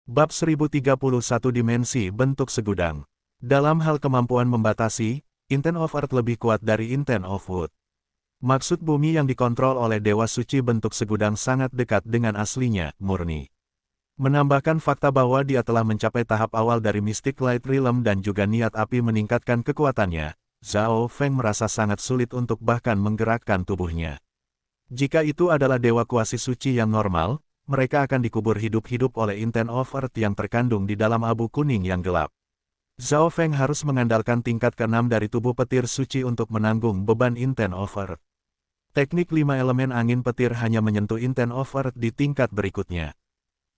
Bab 1031 Dimensi Bentuk Segudang. Dalam hal kemampuan membatasi, Intent of Earth lebih kuat dari Intent of Wood. Maksud bumi yang dikontrol oleh Dewa Suci bentuk segudang sangat dekat dengan aslinya, murni. Menambahkan fakta bahwa dia telah mencapai tahap awal dari Mystic Light Realm dan juga niat api meningkatkan kekuatannya, Zhao Feng merasa sangat sulit untuk bahkan menggerakkan tubuhnya. Jika itu adalah Dewa Kuasi Suci yang normal, mereka akan dikubur hidup-hidup oleh Intent of Earth yang terkandung di dalam abu kuning yang gelap. Zhao Feng harus mengandalkan tingkat ke-6 dari tubuh petir suci untuk menanggung beban Intent of Earth. Teknik 5 elemen angin petir hanya menyentuh Intent of Earth di tingkat berikutnya.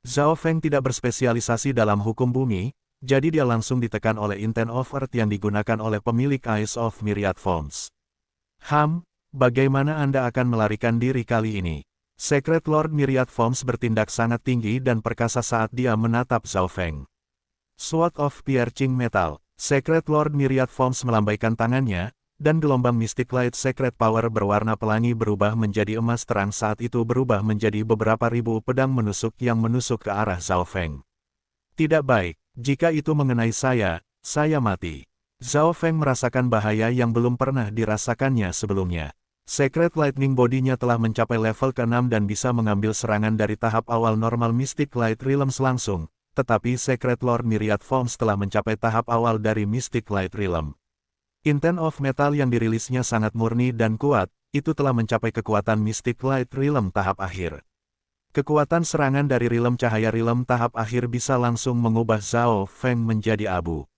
Zhao Feng tidak berspesialisasi dalam hukum bumi, jadi dia langsung ditekan oleh Intent of Earth yang digunakan oleh pemilik Eyes of Myriad Forms. Bagaimana Anda akan melarikan diri kali ini? Secret Lord Myriad Forms bertindak sangat tinggi dan perkasa saat dia menatap Zhao Feng. Sword of Piercing Metal, Secret Lord Myriad Forms melambaikan tangannya, dan gelombang Mystic Light Secret Power berwarna pelangi berubah menjadi emas terang saat itu berubah menjadi beberapa ribu pedang menusuk yang menusuk ke arah Zhao Feng. Tidak baik, jika itu mengenai saya mati. Zhao Feng merasakan bahaya yang belum pernah dirasakannya sebelumnya. Secret Lightning Body-nya telah mencapai level ke-6 dan bisa mengambil serangan dari tahap awal normal Mystic Light Realms langsung, tetapi Secret Lord Myriad Forms telah mencapai tahap awal dari Mystic Light Realm. Intent of Metal yang dirilisnya sangat murni dan kuat, itu telah mencapai kekuatan Mystic Light Realm tahap akhir. Kekuatan serangan dari Realm Cahaya Realm tahap akhir bisa langsung mengubah Zhao Feng menjadi abu.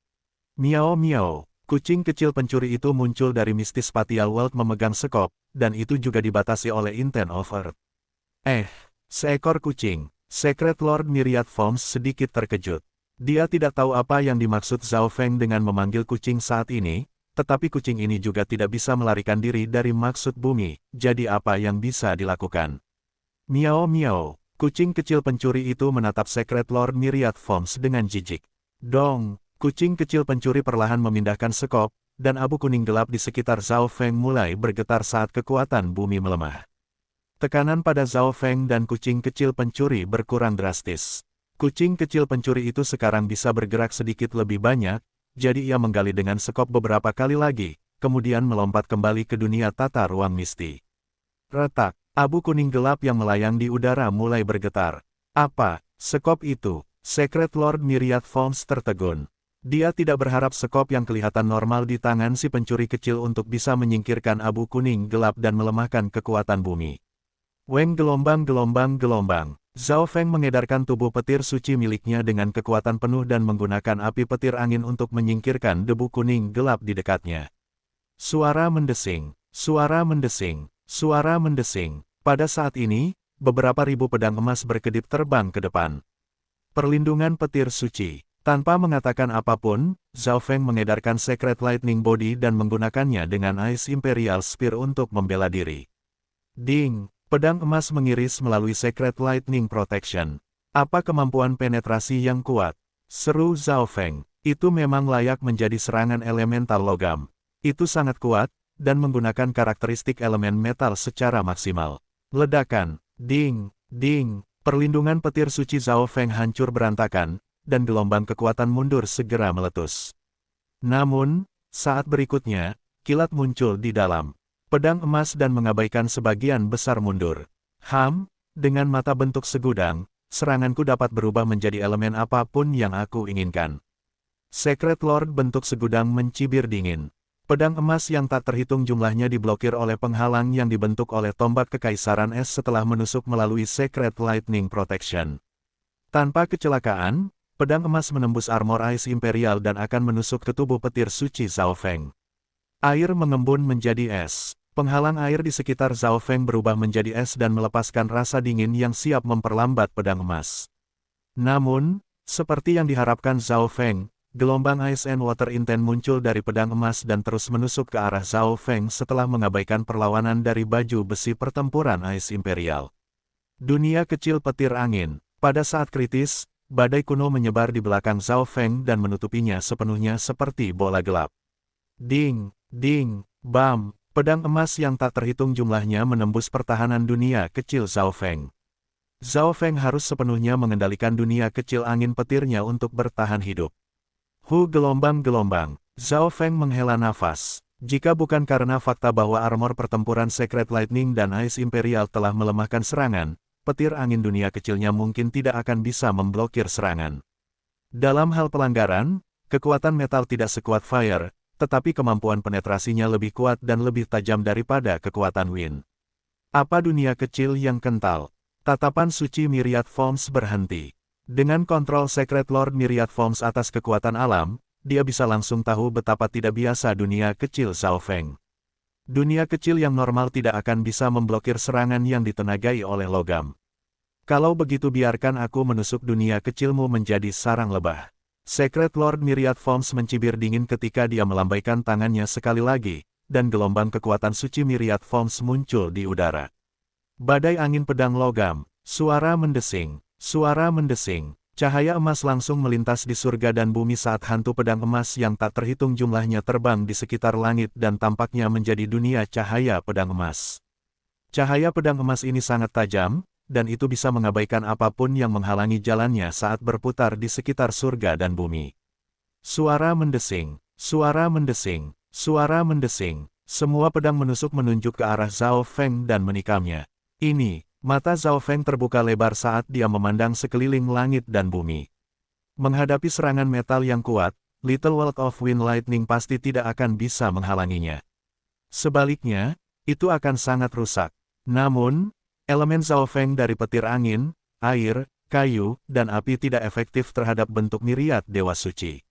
Miao miao. Kucing kecil pencuri itu muncul dari Misty Spatial World memegang sekop, dan itu juga dibatasi oleh Intent of Earth. Seekor kucing. Secret Lord Myriad Forms sedikit terkejut. Dia tidak tahu apa yang dimaksud Zhao Feng dengan memanggil kucing saat ini, tetapi kucing ini juga tidak bisa melarikan diri dari maksud bumi, jadi apa yang bisa dilakukan? Miao miao. Kucing kecil pencuri itu menatap Secret Lord Myriad Forms dengan jijik. Dong. Kucing kecil pencuri perlahan memindahkan sekop, dan abu kuning gelap di sekitar Zhao Feng mulai bergetar saat kekuatan bumi melemah. Tekanan pada Zhao Feng dan kucing kecil pencuri berkurang drastis. Kucing kecil pencuri itu sekarang bisa bergerak sedikit lebih banyak, jadi ia menggali dengan sekop beberapa kali lagi, kemudian melompat kembali ke dunia tata ruang misti. Retak, abu kuning gelap yang melayang di udara mulai bergetar. Apa, sekop itu? Secret Lord Myriad Forms tertegun. Dia tidak berharap sekop yang kelihatan normal di tangan si pencuri kecil untuk bisa menyingkirkan abu kuning gelap dan melemahkan kekuatan bumi. Weng gelombang. Zhao Feng mengedarkan tubuh petir suci miliknya dengan kekuatan penuh dan menggunakan api petir angin untuk menyingkirkan debu kuning gelap di dekatnya. Suara mendesing. Pada saat ini, beberapa ribu pedang emas berkedip terbang ke depan. Perlindungan petir suci. Tanpa mengatakan apapun, Zhao Feng mengedarkan Secret Lightning Body dan menggunakannya dengan Ice Imperial Spear untuk membela diri. Ding! Pedang emas mengiris melalui Secret Lightning Protection. Apa kemampuan penetrasi yang kuat? Seru Zhao Feng. Itu memang layak menjadi serangan elemental logam. Itu sangat kuat, dan menggunakan karakteristik elemen metal secara maksimal. Ledakan. Ding! Ding! Perlindungan petir suci Zhao Feng hancur berantakan, dan gelombang kekuatan mundur segera meletus. Namun, saat berikutnya, kilat muncul di dalam pedang emas dan mengabaikan sebagian besar mundur. Dengan mata bentuk segudang, seranganku dapat berubah menjadi elemen apapun yang aku inginkan. Secret Lord bentuk segudang mencibir dingin. Pedang emas yang tak terhitung jumlahnya diblokir oleh penghalang yang dibentuk oleh tombak kekaisaran es setelah menusuk melalui Secret Lightning Protection. Tanpa kecelakaan, pedang emas menembus armor Ice Imperial dan akan menusuk ke tubuh petir suci Zhao Feng. Air mengembun menjadi es. Penghalang air di sekitar Zhao Feng berubah menjadi es dan melepaskan rasa dingin yang siap memperlambat pedang emas. Namun, seperti yang diharapkan Zhao Feng, gelombang Ice and Water Intent muncul dari pedang emas dan terus menusuk ke arah Zhao Feng setelah mengabaikan perlawanan dari baju besi pertempuran Ice Imperial. Dunia kecil petir angin. Pada saat kritis, badai kuno menyebar di belakang Zhao Feng dan menutupinya sepenuhnya seperti bola gelap. Ding! Ding! Bam! Pedang emas yang tak terhitung jumlahnya menembus pertahanan dunia kecil Zhao Feng. Zhao Feng harus sepenuhnya mengendalikan dunia kecil angin petirnya untuk bertahan hidup. Gelombang-gelombang. Zhao Feng menghela nafas. Jika bukan karena fakta bahwa armor pertempuran Secret Lightning dan Ice Imperial telah melemahkan serangan, petir angin dunia kecilnya mungkin tidak akan bisa memblokir serangan. Dalam hal pelanggaran, kekuatan metal tidak sekuat Fire, tetapi kemampuan penetrasinya lebih kuat dan lebih tajam daripada kekuatan Wind. Apa dunia kecil yang kental? Tatapan suci Myriad Forms berhenti. Dengan kontrol Secret Lord Myriad Forms atas kekuatan alam, dia bisa langsung tahu betapa tidak biasa dunia kecil Zhao Feng. Dunia kecil yang normal tidak akan bisa memblokir serangan yang ditenagai oleh logam. Kalau begitu biarkan aku menusuk dunia kecilmu menjadi sarang lebah. Secret Lord Myriad Forms mencibir dingin ketika dia melambaikan tangannya sekali lagi, dan gelombang kekuatan suci Myriad Forms muncul di udara. Badai angin pedang logam, suara mendesing, cahaya emas langsung melintas di surga dan bumi saat hantu pedang emas yang tak terhitung jumlahnya terbang di sekitar langit dan tampaknya menjadi dunia cahaya pedang emas. Cahaya pedang emas ini sangat tajam, dan itu bisa mengabaikan apapun yang menghalangi jalannya saat berputar di sekitar surga dan bumi. Suara mendesing, semua pedang menusuk menunjuk ke arah Zhao Feng dan menikamnya. Ini, mata Zhao Feng terbuka lebar saat dia memandang sekeliling langit dan bumi. Menghadapi serangan metal yang kuat, Little World of Wind Lightning pasti tidak akan bisa menghalanginya. Sebaliknya, itu akan sangat rusak. Namun, elemen Zhao Feng dari petir angin, air, kayu, dan api tidak efektif terhadap bentuk myriad dewa suci.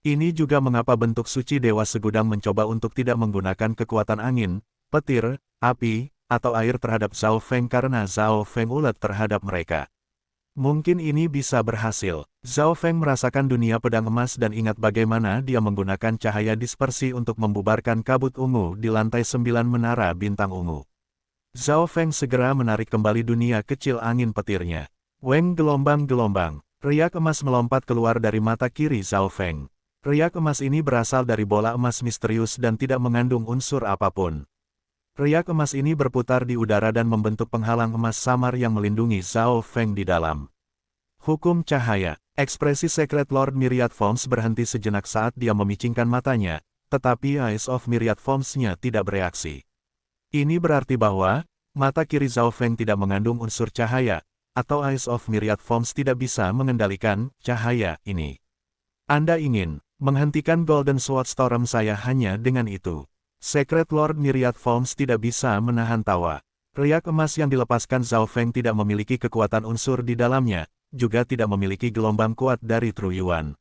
Ini juga mengapa bentuk suci dewa segudang mencoba untuk tidak menggunakan kekuatan angin, petir, api, atau air terhadap Zhao Feng karena Zhao Feng ulet terhadap mereka. Mungkin ini bisa berhasil. Zhao Feng merasakan dunia pedang emas dan ingat bagaimana dia menggunakan cahaya dispersi untuk membubarkan kabut ungu di lantai 9 menara bintang ungu. Zhao Feng segera menarik kembali dunia kecil angin petirnya. Weng gelombang-gelombang. Riak emas melompat keluar dari mata kiri Zhao Feng. Riak emas ini berasal dari bola emas misterius dan tidak mengandung unsur apapun. Riak emas ini berputar di udara dan membentuk penghalang emas samar yang melindungi Zhao Feng di dalam. Hukum cahaya. Ekspresi Secret Lord Myriad Forms berhenti sejenak saat dia memicingkan matanya, tetapi Eyes of Myriad Forms-nya tidak bereaksi. Ini berarti bahwa, mata kiri Zhao Feng tidak mengandung unsur cahaya, atau Eyes of Myriad Forms tidak bisa mengendalikan cahaya ini. Anda ingin menghentikan Golden Sword Storm saya hanya dengan itu. Secret Lord Myriad Forms tidak bisa menahan tawa. Riak emas yang dilepaskan Zhao Feng tidak memiliki kekuatan unsur di dalamnya, juga tidak memiliki gelombang kuat dari True Yuan.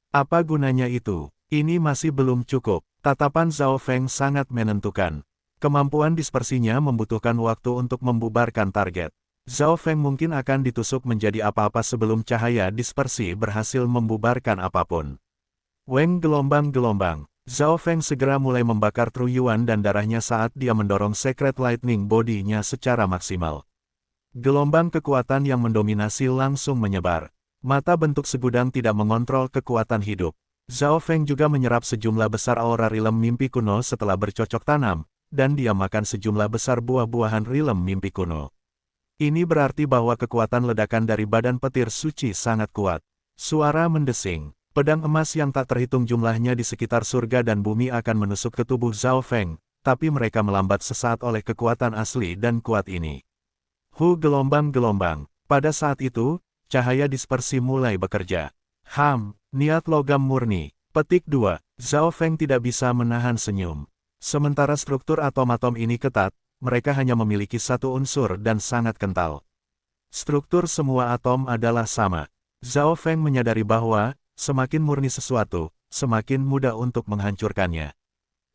Apa gunanya itu? Ini masih belum cukup. Tatapan Zhao Feng sangat menentukan. Kemampuan dispersinya membutuhkan waktu untuk membubarkan target. Zhao Feng mungkin akan ditusuk menjadi apa-apa sebelum cahaya dispersi berhasil membubarkan apapun. Weng gelombang-gelombang. Zhao Feng segera mulai membakar True Yuan dan darahnya saat dia mendorong Secret Lightning Body-nya secara maksimal. Gelombang kekuatan yang mendominasi langsung menyebar. Mata bentuk segudang tidak mengontrol kekuatan hidup. Zhao Feng juga menyerap sejumlah besar aura rilem mimpi kuno setelah bercocok tanam, dan dia makan sejumlah besar buah-buahan rilem mimpi kuno. Ini berarti bahwa kekuatan ledakan dari badan petir suci sangat kuat. Suara mendesing. Pedang emas yang tak terhitung jumlahnya di sekitar surga dan bumi akan menusuk ke tubuh Zhao Feng, tapi mereka melambat sesaat oleh kekuatan asli dan kuat ini. Gelombang-gelombang. Pada saat itu, cahaya dispersi mulai bekerja. Niat logam murni. Petik 2. Zhao Feng tidak bisa menahan senyum. Sementara struktur atom-atom ini ketat, mereka hanya memiliki satu unsur dan sangat kental. Struktur semua atom adalah sama. Zhao Feng menyadari bahwa, semakin murni sesuatu, semakin mudah untuk menghancurkannya.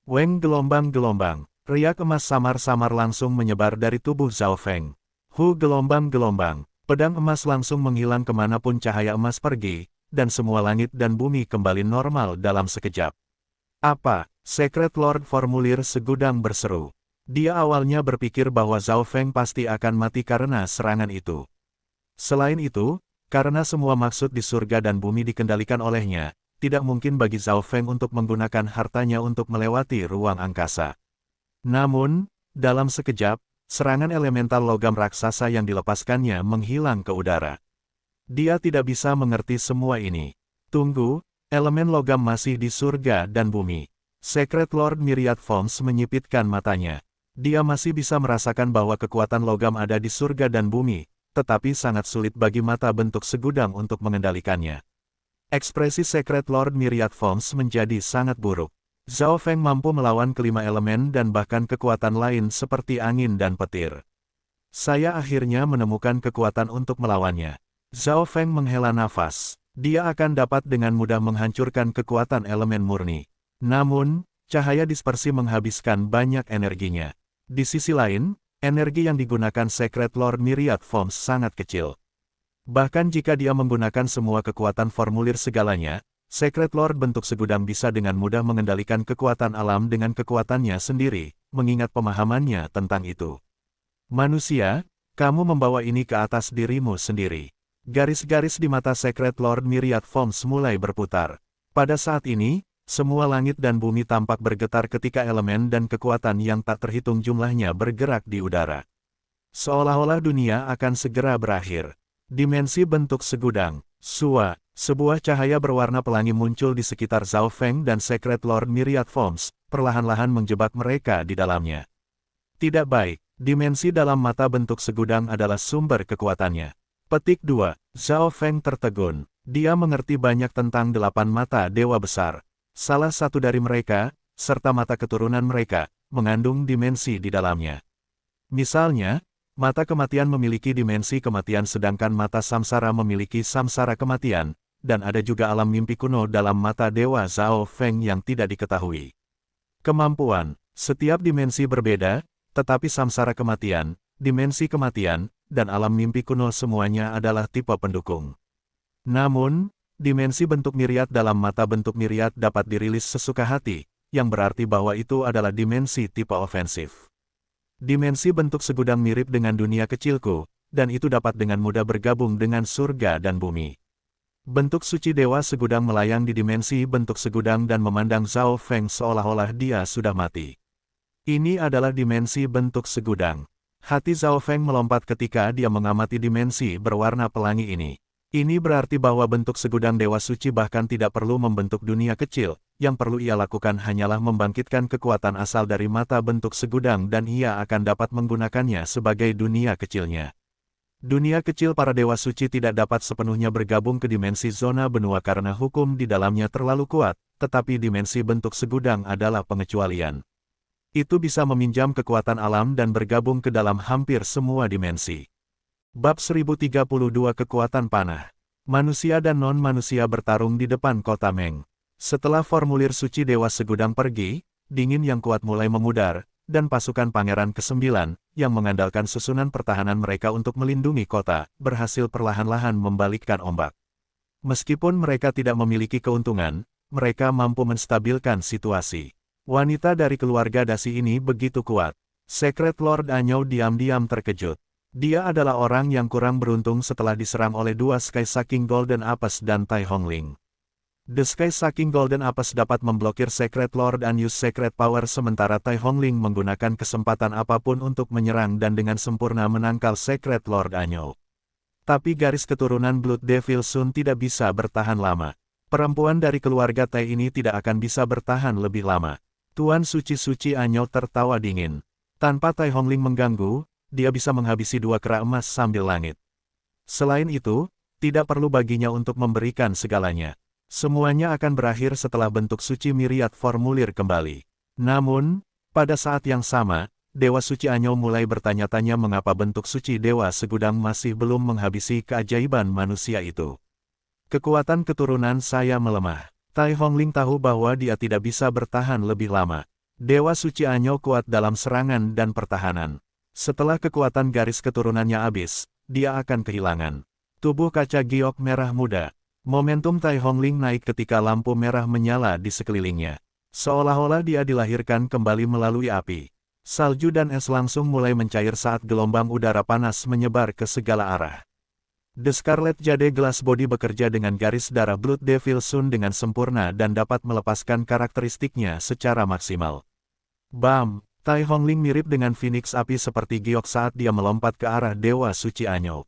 Weng gelombang-gelombang. Riak emas samar-samar langsung menyebar dari tubuh Zhao Feng. Gelombang-gelombang. Pedang emas langsung menghilang kemanapun cahaya emas pergi, dan semua langit dan bumi kembali normal dalam sekejap. Apa? Secret Lord Formulir segudang berseru. Dia awalnya berpikir bahwa Zhao Feng pasti akan mati karena serangan itu. Selain itu, karena semua maksud di surga dan bumi dikendalikan olehnya, tidak mungkin bagi Zhao Feng untuk menggunakan hartanya untuk melewati ruang angkasa. Namun, dalam sekejap, serangan elemental logam raksasa yang dilepaskannya menghilang ke udara. Dia tidak bisa mengerti semua ini. Tunggu, elemen logam masih di surga dan bumi. Secret Lord Myriad Forms menyipitkan matanya. Dia masih bisa merasakan bahwa kekuatan logam ada di surga dan bumi, tetapi sangat sulit bagi mata bentuk segudang untuk mengendalikannya. Ekspresi Secret Lord Myriad Forms menjadi sangat buruk. Zhao Feng mampu melawan kelima elemen dan bahkan kekuatan lain seperti angin dan petir. Saya akhirnya menemukan kekuatan untuk melawannya. Zhao Feng menghela nafas. Dia akan dapat dengan mudah menghancurkan kekuatan elemen murni. Namun, cahaya dispersi menghabiskan banyak energinya. Di sisi lain, energi yang digunakan Secret Lord Myriad Forms sangat kecil. Bahkan jika dia menggunakan semua kekuatan formulir segalanya, Secret Lord bentuk segudang bisa dengan mudah mengendalikan kekuatan alam dengan kekuatannya sendiri, mengingat pemahamannya tentang itu. Manusia, kamu membawa ini ke atas dirimu sendiri. Garis-garis di mata Secret Lord Myriad Forms mulai berputar. Pada saat ini, semua langit dan bumi tampak bergetar ketika elemen dan kekuatan yang tak terhitung jumlahnya bergerak di udara. Seolah-olah dunia akan segera berakhir. Dimensi bentuk segudang, Sua. Sebuah cahaya berwarna pelangi muncul di sekitar Zhao Feng dan Secret Lord Myriad Forms, perlahan-lahan menjebak mereka di dalamnya. Tidak baik, dimensi dalam mata bentuk segudang adalah sumber kekuatannya. Petik 2. Zhao Feng tertegun. Dia mengerti banyak tentang 8 mata dewa besar. Salah satu dari mereka, serta mata keturunan mereka, mengandung dimensi di dalamnya. Misalnya, mata kematian memiliki dimensi kematian sedangkan mata samsara memiliki samsara kematian, dan ada juga alam mimpi kuno dalam mata dewa Zhao Feng yang tidak diketahui. Kemampuan, setiap dimensi berbeda, tetapi samsara kematian, dimensi kematian, dan alam mimpi kuno semuanya adalah tipe pendukung. Namun, dimensi bentuk myriad dalam mata bentuk myriad dapat dirilis sesuka hati, yang berarti bahwa itu adalah dimensi tipe ofensif. Dimensi bentuk segudang mirip dengan dunia kecilku, dan itu dapat dengan mudah bergabung dengan surga dan bumi. Bentuk suci dewa segudang melayang di dimensi bentuk segudang dan memandang Zhao Feng seolah-olah dia sudah mati. Ini adalah dimensi bentuk segudang. Hati Zhao Feng melompat ketika dia mengamati dimensi berwarna pelangi ini. Ini berarti bahwa bentuk segudang dewa suci bahkan tidak perlu membentuk dunia kecil, yang perlu ia lakukan hanyalah membangkitkan kekuatan asal dari mata bentuk segudang dan ia akan dapat menggunakannya sebagai dunia kecilnya. Dunia kecil para dewa suci tidak dapat sepenuhnya bergabung ke dimensi zona benua karena hukum di dalamnya terlalu kuat, tetapi dimensi bentuk segudang adalah pengecualian. Itu bisa meminjam kekuatan alam dan bergabung ke dalam hampir semua dimensi. Bab 1032 Kekuatan Panah. Manusia dan non-manusia bertarung di depan kota Meng. Setelah formulir suci dewa segudang pergi, dingin yang kuat mulai memudar, dan pasukan Pangeran ke-9, yang mengandalkan susunan pertahanan mereka untuk melindungi kota, berhasil perlahan-lahan membalikkan ombak. Meskipun mereka tidak memiliki keuntungan, mereka mampu menstabilkan situasi. Wanita dari keluarga dasi ini begitu kuat. Secret Lord Anyou diam-diam terkejut. Dia adalah orang yang kurang beruntung setelah diserang oleh dua Sky Sucking Golden Apes dan Tai Hongling. The Sky Sucking Golden Apes dapat memblokir Secret Lord Anyou's Secret Power sementara Tai Hongling menggunakan kesempatan apapun untuk menyerang dan dengan sempurna menangkal Secret Lord Anyou. Tapi garis keturunan Blood Devil Sun tidak bisa bertahan lama. Perempuan dari keluarga Tai ini tidak akan bisa bertahan lebih lama. Tuan Suci-Suci Anyou tertawa dingin. Tanpa Tai Hongling mengganggu, dia bisa menghabisi 2 kera emas sambil langit. Selain itu, tidak perlu baginya untuk memberikan segalanya. Semuanya akan berakhir setelah bentuk suci myriad formulir kembali. Namun, pada saat yang sama, Dewa Suci Anyou mulai bertanya-tanya mengapa bentuk suci Dewa Segudang masih belum menghabisi keajaiban manusia itu. Kekuatan keturunan saya melemah. Tai Hongling tahu bahwa dia tidak bisa bertahan lebih lama. Dewa Suci Anyou kuat dalam serangan dan pertahanan. Setelah kekuatan garis keturunannya habis, dia akan kehilangan. Tubuh kaca giok merah muda. Momentum Tai Hongling naik ketika lampu merah menyala di sekelilingnya. Seolah-olah dia dilahirkan kembali melalui api. Salju dan es langsung mulai mencair saat gelombang udara panas menyebar ke segala arah. The Scarlet Jade Glass Body bekerja dengan garis darah Blood Devil Sun dengan sempurna dan dapat melepaskan karakteristiknya secara maksimal. Bam! Tai Hongling mirip dengan Phoenix api seperti giok saat dia melompat ke arah Dewa Suci Anyou.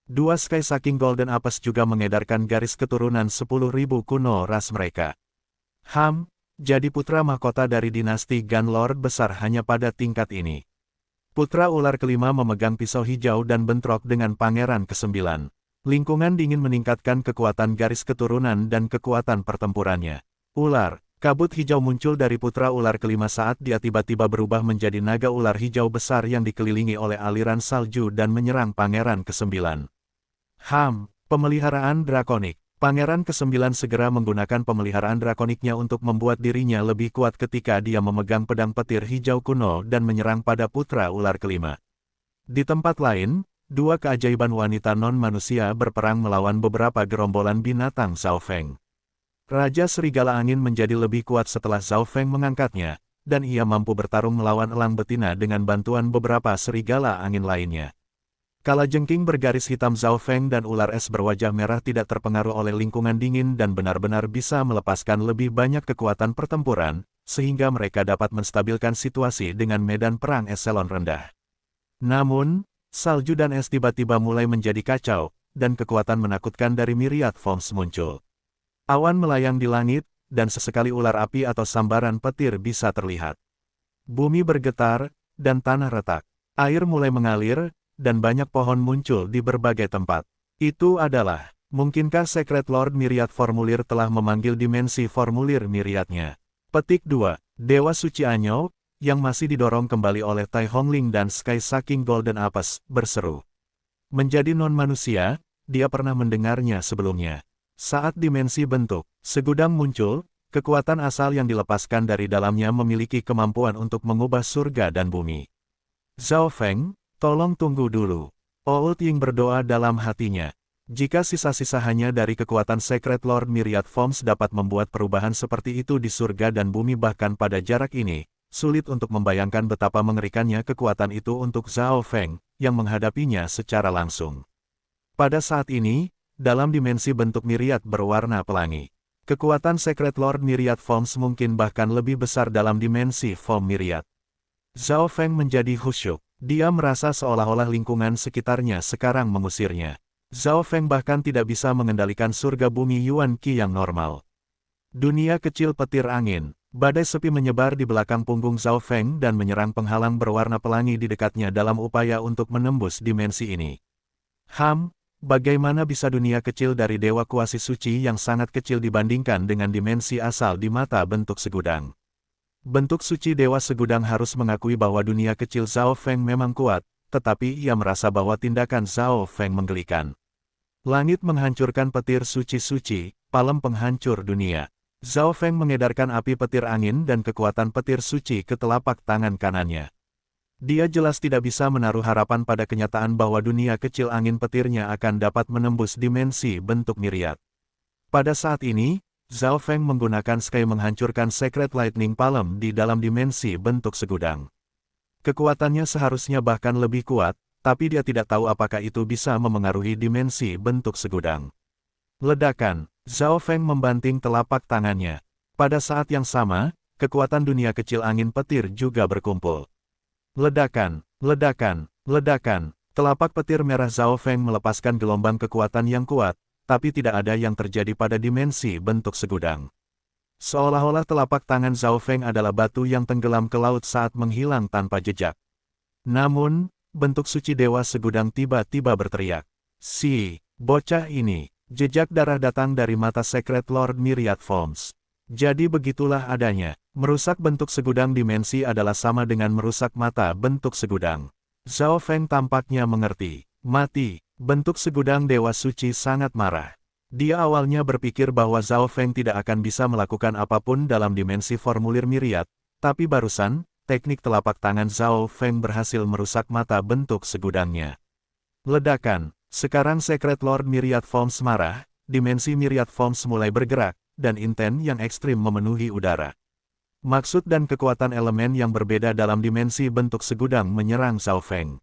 Dua Sky Sucking Golden Apes juga mengedarkan garis keturunan 10.000 kuno ras mereka. Jadi putra mahkota dari dinasti Gun Lord besar hanya pada tingkat ini. Putra ular kelima memegang pisau hijau dan bentrok dengan pangeran ke-9. Lingkungan dingin meningkatkan kekuatan garis keturunan dan kekuatan pertempurannya. Ular, kabut hijau muncul dari putra ular kelima saat dia tiba-tiba berubah menjadi naga ular hijau besar yang dikelilingi oleh aliran salju dan menyerang pangeran ke-9. Pemeliharaan drakonik. Pangeran ke-9 segera menggunakan pemeliharaan drakoniknya untuk membuat dirinya lebih kuat ketika dia memegang pedang petir hijau kuno dan menyerang pada putra ular kelima. Di tempat lain, dua keajaiban wanita non-manusia berperang melawan beberapa gerombolan binatang Zhao Feng. Raja Serigala Angin menjadi lebih kuat setelah Zhao Feng mengangkatnya, dan ia mampu bertarung melawan elang betina dengan bantuan beberapa serigala angin lainnya. Kalajengking bergaris hitam Zhao Feng dan ular es berwajah merah tidak terpengaruh oleh lingkungan dingin dan benar-benar bisa melepaskan lebih banyak kekuatan pertempuran, sehingga mereka dapat menstabilkan situasi dengan medan perang eselon rendah. Namun, salju dan es tiba-tiba mulai menjadi kacau, dan kekuatan menakutkan dari Myriad Forms muncul. Awan melayang di langit, dan sesekali ular api atau sambaran petir bisa terlihat. Bumi bergetar, dan tanah retak. Air mulai mengalir, dan banyak pohon muncul di berbagai tempat. Itu adalah, mungkinkah Secret Lord Myriad Formulir telah memanggil dimensi formulir Myriadnya? Petik 2. Dewa Suci Anyou, yang masih didorong kembali oleh Tai Hongling dan Sky Sucking Golden Apes, berseru. Menjadi non-manusia, dia pernah mendengarnya sebelumnya. Saat dimensi bentuk, segudang muncul, kekuatan asal yang dilepaskan dari dalamnya memiliki kemampuan untuk mengubah surga dan bumi. Zhao Feng, tolong tunggu dulu. Old Ying berdoa dalam hatinya. Jika sisa-sisa hanya dari kekuatan Secret Lord Myriad Forms dapat membuat perubahan seperti itu di surga dan bumi bahkan pada jarak ini, sulit untuk membayangkan betapa mengerikannya kekuatan itu untuk Zhao Feng, yang menghadapinya secara langsung. Pada saat ini, dalam dimensi bentuk Myriad berwarna pelangi. Kekuatan Secret Lord Myriad Forms mungkin bahkan lebih besar dalam dimensi form Myriad. Zhao Feng menjadi khusyuk. Dia merasa seolah-olah lingkungan sekitarnya sekarang mengusirnya. Zhao Feng bahkan tidak bisa mengendalikan surga bumi Yuan Qi yang normal. Dunia kecil petir angin, badai sepi menyebar di belakang punggung Zhao Feng dan menyerang penghalang berwarna pelangi di dekatnya dalam upaya untuk menembus dimensi ini. Bagaimana bisa dunia kecil dari Dewa Kuasi Suci yang sangat kecil dibandingkan dengan dimensi asal di mata bentuk segudang? Bentuk suci Dewa Segudang harus mengakui bahwa dunia kecil Zhao Feng memang kuat, tetapi ia merasa bahwa tindakan Zhao Feng menggelikan. Langit menghancurkan petir suci-suci, palem penghancur dunia. Zhao Feng mengedarkan api petir angin dan kekuatan petir suci ke telapak tangan kanannya. Dia jelas tidak bisa menaruh harapan pada kenyataan bahwa dunia kecil angin petirnya akan dapat menembus dimensi bentuk Myriad. Pada saat ini, Zhao Feng menggunakan Sky menghancurkan Secret Lightning Palm di dalam dimensi bentuk segudang. Kekuatannya seharusnya bahkan lebih kuat, tapi dia tidak tahu apakah itu bisa memengaruhi dimensi bentuk segudang. Ledakan, Zhao Feng membanting telapak tangannya. Pada saat yang sama, kekuatan dunia kecil angin petir juga berkumpul. Ledakan, ledakan, ledakan, telapak petir merah Zhao Feng melepaskan gelombang kekuatan yang kuat, tapi tidak ada yang terjadi pada dimensi bentuk segudang. Seolah-olah telapak tangan Zhao Feng adalah batu yang tenggelam ke laut saat menghilang tanpa jejak. Namun, bentuk suci Dewa Segudang tiba-tiba berteriak. Si, bocah ini, jejak darah datang dari mata Secret Lord Myriad Forms. Jadi begitulah adanya, merusak bentuk segudang dimensi adalah sama dengan merusak mata bentuk segudang. Zhao Feng tampaknya mengerti. Mati. Bentuk segudang Dewa Suci sangat marah. Dia awalnya berpikir bahwa Zhao Feng tidak akan bisa melakukan apapun dalam dimensi formulir Myriad, tapi barusan, teknik telapak tangan Zhao Feng berhasil merusak mata bentuk segudangnya. Ledakan, sekarang Secret Lord Myriad Forms marah, dimensi Myriad Forms mulai bergerak, dan inten yang ekstrim memenuhi udara. Maksud dan kekuatan elemen yang berbeda dalam dimensi bentuk segudang menyerang Zhao Feng.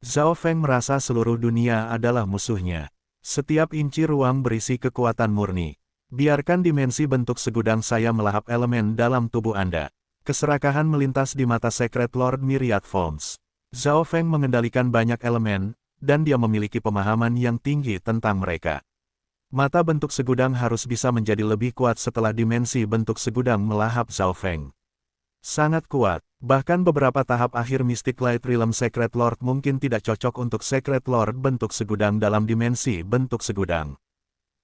Zhao Feng merasa seluruh dunia adalah musuhnya. Setiap inci ruang berisi kekuatan murni. Biarkan dimensi bentuk segudang saya melahap elemen dalam tubuh Anda. Keserakahan melintas di mata Secret Lord Myriad Forms. Zhao Feng mengendalikan banyak elemen, dan dia memiliki pemahaman yang tinggi tentang mereka. Mata bentuk segudang harus bisa menjadi lebih kuat setelah dimensi bentuk segudang melahap Zhao Feng. Sangat kuat, bahkan beberapa tahap akhir Mystic Light Realm Secret Lord mungkin tidak cocok untuk Secret Lord bentuk segudang dalam dimensi bentuk segudang.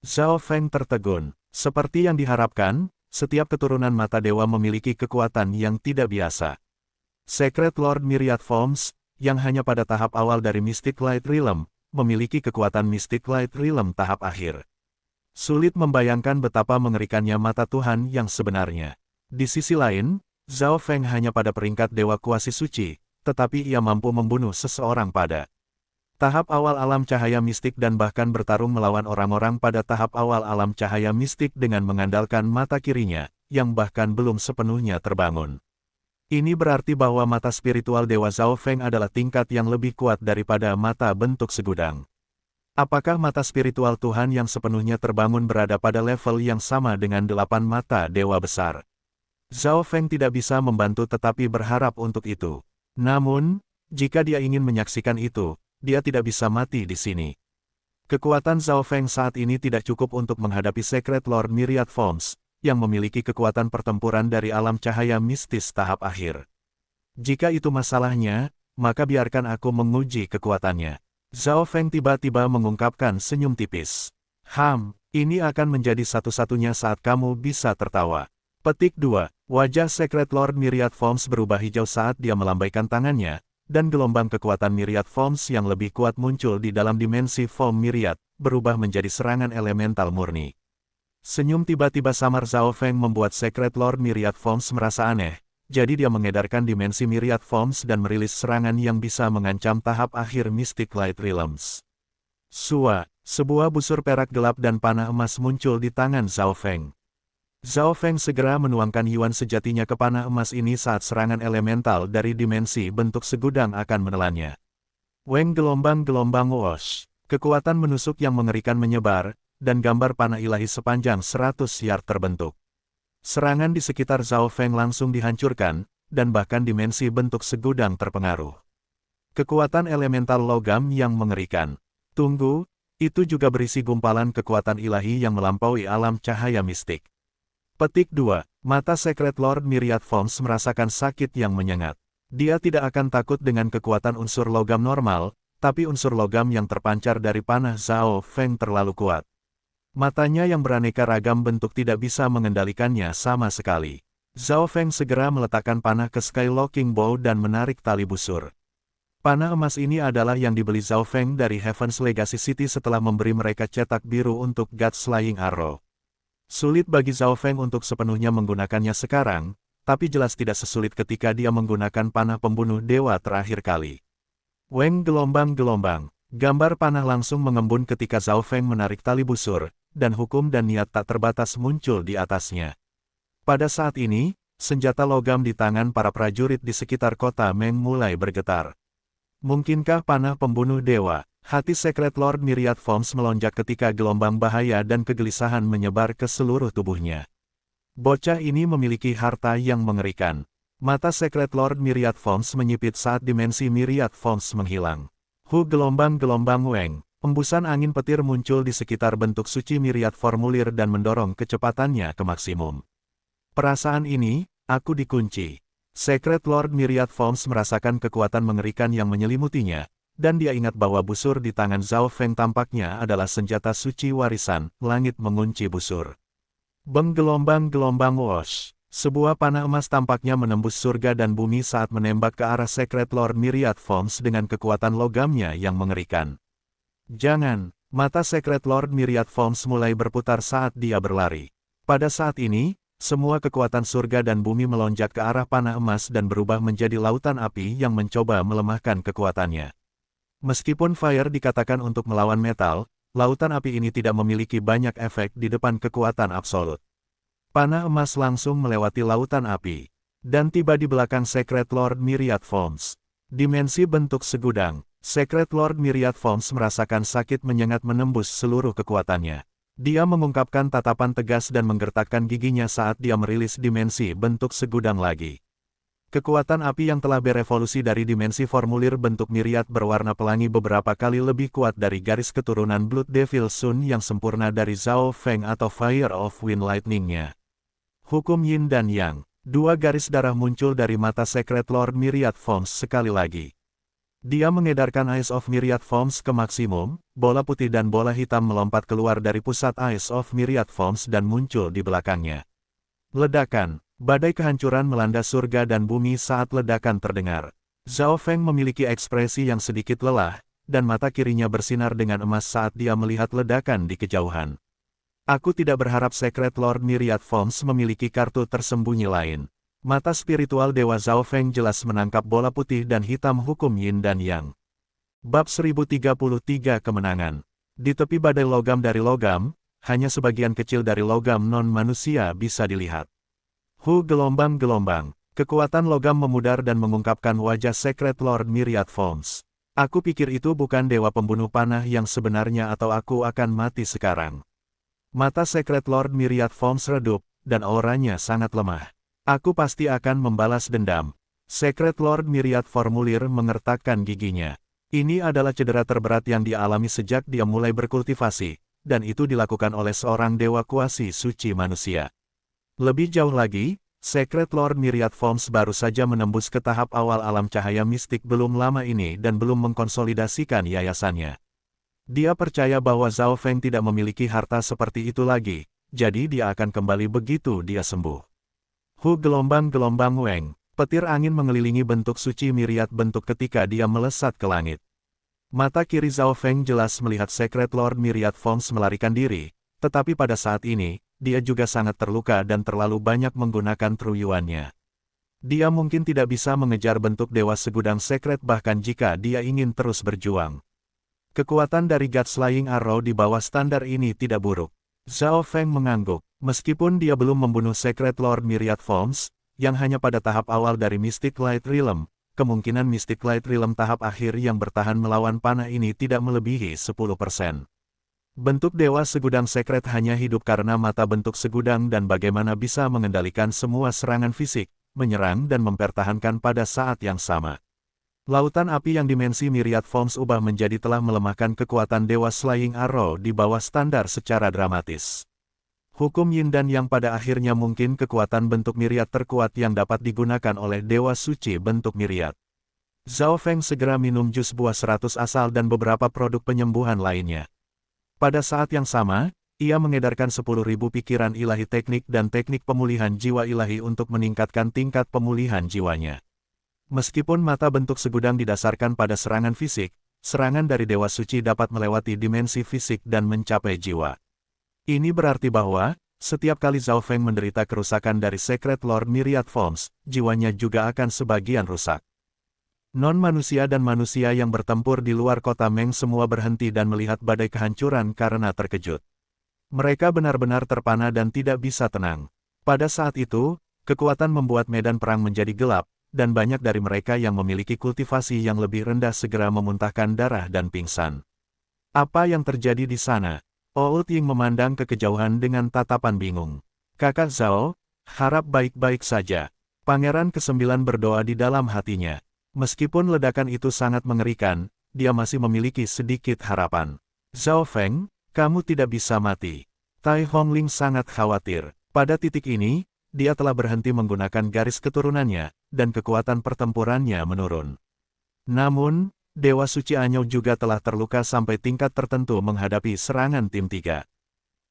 Zhao Feng tertegun. Seperti yang diharapkan, setiap keturunan mata dewa memiliki kekuatan yang tidak biasa. Secret Lord Myriad Forms, yang hanya pada tahap awal dari Mystic Light Realm, memiliki kekuatan Mystic Light Realm tahap akhir. Sulit membayangkan betapa mengerikannya mata Tuhan yang sebenarnya. Di sisi lain, Zhao Feng hanya pada peringkat Dewa Kuasi Suci, tetapi ia mampu membunuh seseorang pada tahap awal alam cahaya mistik dan bahkan bertarung melawan orang-orang pada tahap awal alam cahaya mistik dengan mengandalkan mata kirinya, yang bahkan belum sepenuhnya terbangun. Ini berarti bahwa mata spiritual Dewa Zhao Feng adalah tingkat yang lebih kuat daripada mata bentuk segudang. Apakah mata spiritual Tuhan yang sepenuhnya terbangun berada pada level yang sama dengan 8 mata dewa besar? Zhao Feng tidak bisa membantu tetapi berharap untuk itu. Namun, jika dia ingin menyaksikan itu, dia tidak bisa mati di sini. Kekuatan Zhao Feng saat ini tidak cukup untuk menghadapi Secret Lord Myriad Forms, yang memiliki kekuatan pertempuran dari alam cahaya mistis tahap akhir. Jika itu masalahnya, maka biarkan aku menguji kekuatannya. Zhao Feng tiba-tiba mengungkapkan senyum tipis. Ini akan menjadi satu-satunya saat kamu bisa tertawa. Petik 2. Wajah Secret Lord Myriad Forms berubah hijau saat dia melambaikan tangannya, dan gelombang kekuatan Myriad Forms yang lebih kuat muncul di dalam dimensi Form Myriad, berubah menjadi serangan elemental murni. Senyum tiba-tiba samar Zhao Feng membuat Secret Lord Myriad Forms merasa aneh, jadi dia mengedarkan dimensi Myriad Forms dan merilis serangan yang bisa mengancam tahap akhir Mystic Light Realms. Sebuah busur perak gelap dan panah emas muncul di tangan Zhao Feng. Zhao Feng segera menuangkan yuan sejatinya ke panah emas ini saat serangan elemental dari dimensi bentuk segudang akan menelannya. Weng gelombang-gelombang whoosh. Kekuatan menusuk yang mengerikan menyebar, dan gambar panah ilahi sepanjang 100 yard terbentuk. Serangan di sekitar Zhao Feng langsung dihancurkan, dan bahkan dimensi bentuk segudang terpengaruh. Kekuatan elemental logam yang mengerikan. Tunggu, itu juga berisi gumpalan kekuatan ilahi yang melampaui alam cahaya mistik. Petik 2. Mata Secret Lord Myriad Forms merasakan sakit yang menyengat. Dia tidak akan takut dengan kekuatan unsur logam normal, tapi unsur logam yang terpancar dari panah Zhao Feng terlalu kuat. Matanya yang beraneka ragam bentuk tidak bisa mengendalikannya sama sekali. Zhao Feng segera meletakkan panah ke Skylocking Bow dan menarik tali busur. Panah emas ini adalah yang dibeli Zhao Feng dari Heaven's Legacy City setelah memberi mereka cetak biru untuk God Slaying Arrow. Sulit bagi Zhao Feng untuk sepenuhnya menggunakannya sekarang, tapi jelas tidak sesulit ketika dia menggunakan panah pembunuh dewa terakhir kali. Weng gelombang-gelombang. Gambar panah langsung mengembun ketika Zhao Feng menarik tali busur, dan hukum dan niat tak terbatas muncul di atasnya. Pada saat ini, senjata logam di tangan para prajurit di sekitar kota Meng mulai bergetar. Mungkinkah panah pembunuh dewa? Hati Secret Lord Myriad Forms melonjak ketika gelombang bahaya dan kegelisahan menyebar ke seluruh tubuhnya. Bocah ini memiliki harta yang mengerikan. Mata Secret Lord Myriad Forms menyipit saat dimensi Myriad Forms menghilang. Gelombang-gelombang Weng. Embusan angin petir muncul di sekitar bentuk suci Myriad Formulir dan mendorong kecepatannya ke maksimum. Perasaan ini, aku dikunci. Secret Lord Myriad Forms merasakan kekuatan mengerikan yang menyelimutinya, dan dia ingat bahwa busur di tangan Zhao Feng tampaknya adalah senjata suci warisan, langit mengunci busur. Gelombang-gelombang whoosh. Sebuah panah emas tampaknya menembus surga dan bumi saat menembak ke arah Secret Lord Myriad Forms dengan kekuatan logamnya yang mengerikan. Jangan, mata Secret Lord Myriad Forms mulai berputar saat dia berlari. Pada saat ini, semua kekuatan surga dan bumi melonjak ke arah panah emas dan berubah menjadi lautan api yang mencoba melemahkan kekuatannya. Meskipun fire dikatakan untuk melawan metal, lautan api ini tidak memiliki banyak efek di depan kekuatan absolut. Panah emas langsung melewati lautan api, dan tiba di belakang Secret Lord Myriad Forms. Dimensi bentuk segudang, Secret Lord Myriad Forms merasakan sakit menyengat menembus seluruh kekuatannya. Dia mengungkapkan tatapan tegas dan menggertakkan giginya saat dia merilis dimensi bentuk segudang lagi. Kekuatan api yang telah berevolusi dari dimensi formulir bentuk miriat berwarna pelangi beberapa kali lebih kuat dari garis keturunan Blood Devil Sun yang sempurna dari Zhao Feng atau Fire of Wind Lightning-nya. Hukum Yin dan Yang. Dua garis darah muncul dari mata Secret Lord Myriad Forms sekali lagi. Dia mengedarkan Eyes of Myriad Forms ke maksimum, bola putih dan bola hitam melompat keluar dari pusat Eyes of Myriad Forms dan muncul di belakangnya. Ledakan. Badai kehancuran melanda surga dan bumi saat ledakan terdengar. Zhao Feng memiliki ekspresi yang sedikit lelah, dan mata kirinya bersinar dengan emas saat dia melihat ledakan di kejauhan. Aku tidak berharap Secret Lord Myriad Forms memiliki kartu tersembunyi lain. Mata spiritual Dewa Zhao Feng jelas menangkap bola putih dan hitam hukum Yin dan Yang. Bab 1033 Kemenangan. Di tepi badai logam dari logam, hanya sebagian kecil dari logam non-manusia bisa dilihat. Gelombang-gelombang. Kekuatan logam memudar dan mengungkapkan wajah Secret Lord Myriad Forms. Aku pikir itu bukan dewa pembunuh panah yang sebenarnya atau aku akan mati sekarang. Mata Secret Lord Myriad Forms redup, dan auranya sangat lemah. Aku pasti akan membalas dendam. Secret Lord Myriad Formulir mengertakkan giginya. Ini adalah cedera terberat yang dia alami sejak dia mulai berkultivasi, dan itu dilakukan oleh seorang dewa kuasi suci manusia. Lebih jauh lagi, Secret Lord Myriad Forms baru saja menembus ke tahap awal alam cahaya mistik belum lama ini dan belum mengkonsolidasikan yayasannya. Dia percaya bahwa Zhao Feng tidak memiliki harta seperti itu lagi, jadi dia akan kembali begitu dia sembuh. Gelombang-gelombang Weng. Petir angin mengelilingi bentuk suci Myriad bentuk ketika dia melesat ke langit. Mata kiri Zhao Feng jelas melihat Secret Lord Myriad Forms melarikan diri, tetapi pada saat ini, dia juga sangat terluka dan terlalu banyak menggunakan truyuannya. Dia mungkin tidak bisa mengejar bentuk dewa segudang sekret bahkan jika dia ingin terus berjuang. Kekuatan dari God's Flying Arrow di bawah standar ini tidak buruk. Zhao Feng mengangguk. Meskipun dia belum membunuh Secret Lord Myriad Forms, yang hanya pada tahap awal dari Mystic Light Realm, kemungkinan Mystic Light Realm tahap akhir yang bertahan melawan panah ini tidak melebihi 10%. Bentuk dewa segudang sekret hanya hidup karena mata bentuk segudang dan bagaimana bisa mengendalikan semua serangan fisik, menyerang dan mempertahankan pada saat yang sama. Lautan api yang dimensi Myriad Forms ubah menjadi telah melemahkan kekuatan dewa Flying Arrow di bawah standar secara dramatis. Hukum Yin dan Yang pada akhirnya mungkin kekuatan bentuk Myriad terkuat yang dapat digunakan oleh dewa suci bentuk Myriad. Zhao Feng segera minum jus buah 100 asal dan beberapa produk penyembuhan lainnya. Pada saat yang sama, ia mengedarkan 10.000 pikiran ilahi teknik dan teknik pemulihan jiwa ilahi untuk meningkatkan tingkat pemulihan jiwanya. Meskipun mata bentuk segudang didasarkan pada serangan fisik, serangan dari dewa suci dapat melewati dimensi fisik dan mencapai jiwa. Ini berarti bahwa, setiap kali Zhao Feng menderita kerusakan dari Secret Lord Myriad Forms, jiwanya juga akan sebagian rusak. Non-manusia dan manusia yang bertempur di luar kota Meng semua berhenti dan melihat badai kehancuran karena terkejut. Mereka benar-benar terpana dan tidak bisa tenang. Pada saat itu, kekuatan membuat medan perang menjadi gelap, dan banyak dari mereka yang memiliki kultivasi yang lebih rendah segera memuntahkan darah dan pingsan. Apa yang terjadi di sana? Old Ying memandang ke kejauhan dengan tatapan bingung. Kakak Zhao, harap baik-baik saja. Pangeran ke-9 berdoa di dalam hatinya. Meskipun ledakan itu sangat mengerikan, dia masih memiliki sedikit harapan. Zhao Feng, kamu tidak bisa mati. Tai Hongling sangat khawatir. Pada titik ini, dia telah berhenti menggunakan garis keturunannya, dan kekuatan pertempurannya menurun. Namun, Dewa Suci Anyou juga telah terluka sampai tingkat tertentu menghadapi serangan tim 3.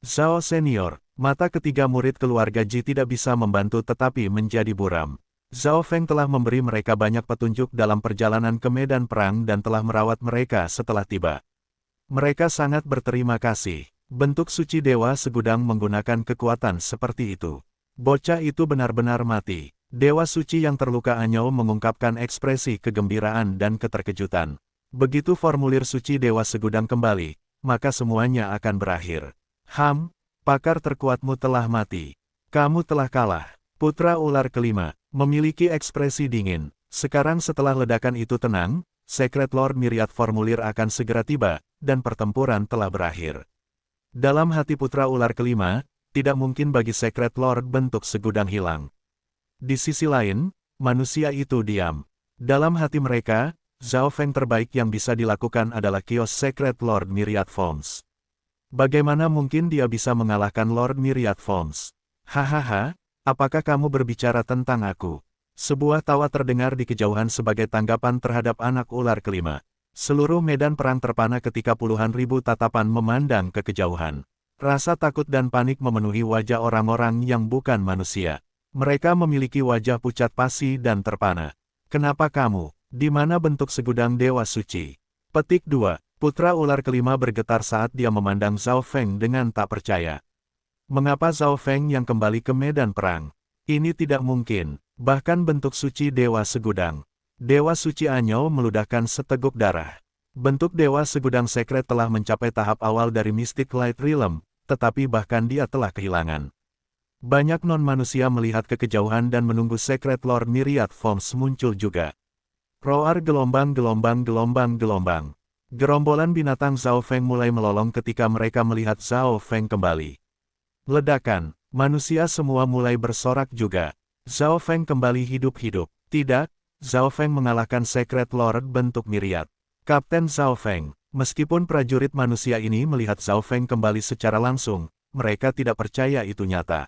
Zhao Senior, mata ketiga murid keluarga Ji tidak bisa membantu tetapi menjadi buram. Zhao Feng telah memberi mereka banyak petunjuk dalam perjalanan ke medan perang dan telah merawat mereka setelah tiba. Mereka sangat berterima kasih. Bentuk suci dewa segudang menggunakan kekuatan seperti itu. Bocah itu benar-benar mati. Dewa suci yang terluka Anyou mengungkapkan ekspresi kegembiraan dan keterkejutan. Begitu formulir suci dewa segudang kembali, maka semuanya akan berakhir. Pakar terkuatmu telah mati. Kamu telah kalah. Putra ular kelima, memiliki ekspresi dingin. Sekarang setelah ledakan itu tenang, Secret Lord Myriad Formulir akan segera tiba, dan pertempuran telah berakhir. Dalam hati putra ular kelima, tidak mungkin bagi Secret Lord bentuk segudang hilang. Di sisi lain, manusia itu diam. Dalam hati mereka, Zhao Feng terbaik yang bisa dilakukan adalah kios Secret Lord Myriad Forms. Bagaimana mungkin dia bisa mengalahkan Lord Myriad Forms? Hahaha, apakah kamu berbicara tentang aku? Sebuah tawa terdengar di kejauhan sebagai tanggapan terhadap anak ular kelima. Seluruh medan perang terpana ketika puluhan ribu tatapan memandang ke kejauhan. Rasa takut dan panik memenuhi wajah orang-orang yang bukan manusia. Mereka memiliki wajah pucat pasi dan terpana. Kenapa kamu? Di mana bentuk segudang dewa suci? Petik 2. Putra ular kelima bergetar saat dia memandang Zhao Feng dengan tak percaya. Mengapa Zhao Feng yang kembali ke medan perang? Ini tidak mungkin, bahkan bentuk suci dewa segudang. Dewa suci Anyou meludahkan seteguk darah. Bentuk dewa segudang sekret telah mencapai tahap awal dari Mystic Light Realm, tetapi bahkan dia telah kehilangan. Banyak non-manusia melihat ke kejauhan dan menunggu Secret Lord Myriad Forms muncul juga. Roar gelombang. Gerombolan binatang Zhao Feng mulai melolong ketika mereka melihat Zhao Feng kembali. Ledakan, manusia semua mulai bersorak juga. Zhao Feng kembali hidup-hidup. Tidak, Zhao Feng mengalahkan Secret Lord bentuk Myriad. Kapten Zhao Feng, meskipun prajurit manusia ini melihat Zhao Feng kembali secara langsung, mereka tidak percaya itu nyata.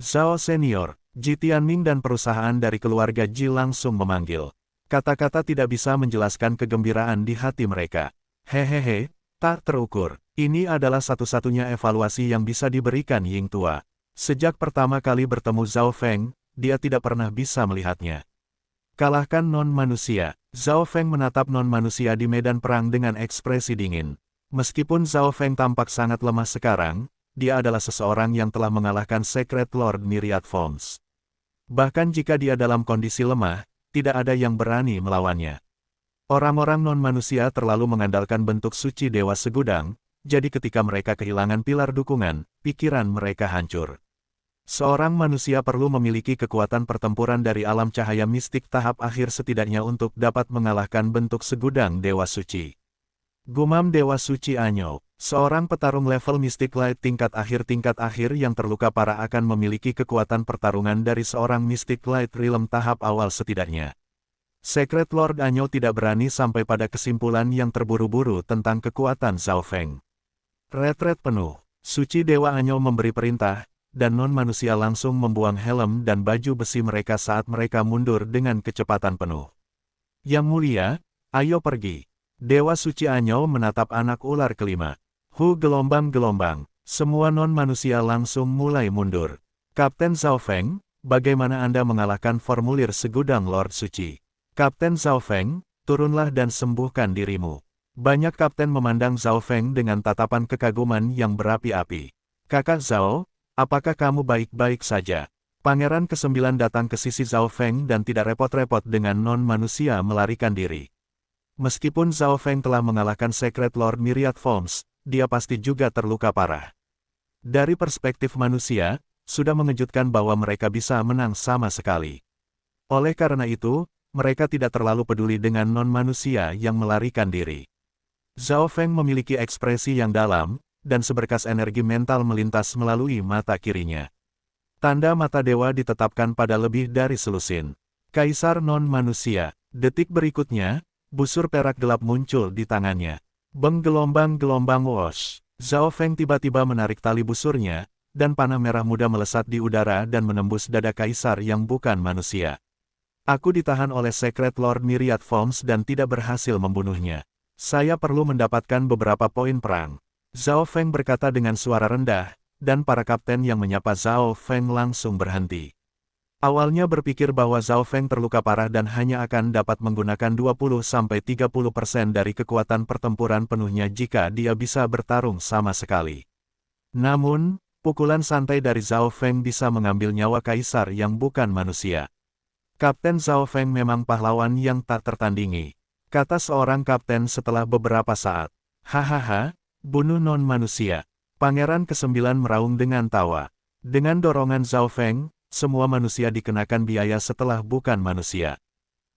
Zhao Senior, Ji Tianming dan perusahaan dari keluarga Ji langsung memanggil. Kata-kata tidak bisa menjelaskan kegembiraan di hati mereka. Hehehe, tak terukur. Ini adalah satu-satunya evaluasi yang bisa diberikan Ying Tua. Sejak pertama kali bertemu Zhao Feng, dia tidak pernah bisa melihatnya. Kalahkan non-manusia. Zhao Feng menatap non-manusia di medan perang dengan ekspresi dingin. Meskipun Zhao Feng tampak sangat lemah sekarang, dia adalah seseorang yang telah mengalahkan Secret Lord Myriad Forms. Bahkan jika dia dalam kondisi lemah, tidak ada yang berani melawannya. Orang-orang non-manusia terlalu mengandalkan bentuk suci dewa segudang, jadi ketika mereka kehilangan pilar dukungan, pikiran mereka hancur. Seorang manusia perlu memiliki kekuatan pertempuran dari alam cahaya mistik tahap akhir setidaknya untuk dapat mengalahkan bentuk segudang dewa suci. Gumam Dewa Suci Anyou, seorang petarung level Mystic Light tingkat akhir yang terluka parah akan memiliki kekuatan pertarungan dari seorang Mystic Light Realm tahap awal setidaknya. Secret Lord Anyou tidak berani sampai pada kesimpulan yang terburu-buru tentang kekuatan Zhao Feng. Retret penuh, Suci Dewa Anyou memberi perintah, dan non-manusia langsung membuang helm dan baju besi mereka saat mereka mundur dengan kecepatan penuh. Yang mulia, ayo pergi. Dewa Suci Anyou menatap anak ular kelima. Gelombang-gelombang. Semua non-manusia langsung mulai mundur. Kapten Zhao Feng, bagaimana Anda mengalahkan formulir segudang Lord Suci? Kapten Zhao Feng, turunlah dan sembuhkan dirimu. Banyak kapten memandang Zhao Feng dengan tatapan kekaguman yang berapi-api. Kakak Zhao, apakah kamu baik-baik saja? Pangeran ke-9 datang ke sisi Zhao Feng dan tidak repot-repot dengan non-manusia melarikan diri. Meskipun Zhao Feng telah mengalahkan Secret Lord Myriad Forms, dia pasti juga terluka parah. Dari perspektif manusia, sudah mengejutkan bahwa mereka bisa menang sama sekali. Oleh karena itu, mereka tidak terlalu peduli dengan non-manusia yang melarikan diri. Zhao Feng memiliki ekspresi yang dalam, dan seberkas energi mental melintas melalui mata kirinya. Tanda mata dewa ditetapkan pada lebih dari selusin. Kaisar non-manusia. Detik berikutnya, busur perak gelap muncul di tangannya. Gelombang-gelombang wosh. Zhao Feng tiba-tiba menarik tali busurnya, dan panah merah muda melesat di udara dan menembus dada kaisar yang bukan manusia. Aku ditahan oleh Secret Lord Myriad Forms dan tidak berhasil membunuhnya. Saya perlu mendapatkan beberapa poin perang. Zhao Feng berkata dengan suara rendah, dan para kapten yang menyapa Zhao Feng langsung berhenti. Awalnya berpikir bahwa Zhao Feng terluka parah dan hanya akan dapat menggunakan 20-30% dari kekuatan pertempuran penuhnya jika dia bisa bertarung sama sekali. Namun, pukulan santai dari Zhao Feng bisa mengambil nyawa kaisar yang bukan manusia. Kapten Zhao Feng memang pahlawan yang tak tertandingi, kata seorang kapten setelah beberapa saat. Hahaha, bunuh non-manusia. Pangeran ke-9 meraung dengan tawa. Dengan dorongan Zhao Feng, semua manusia dikenakan biaya setelah bukan manusia.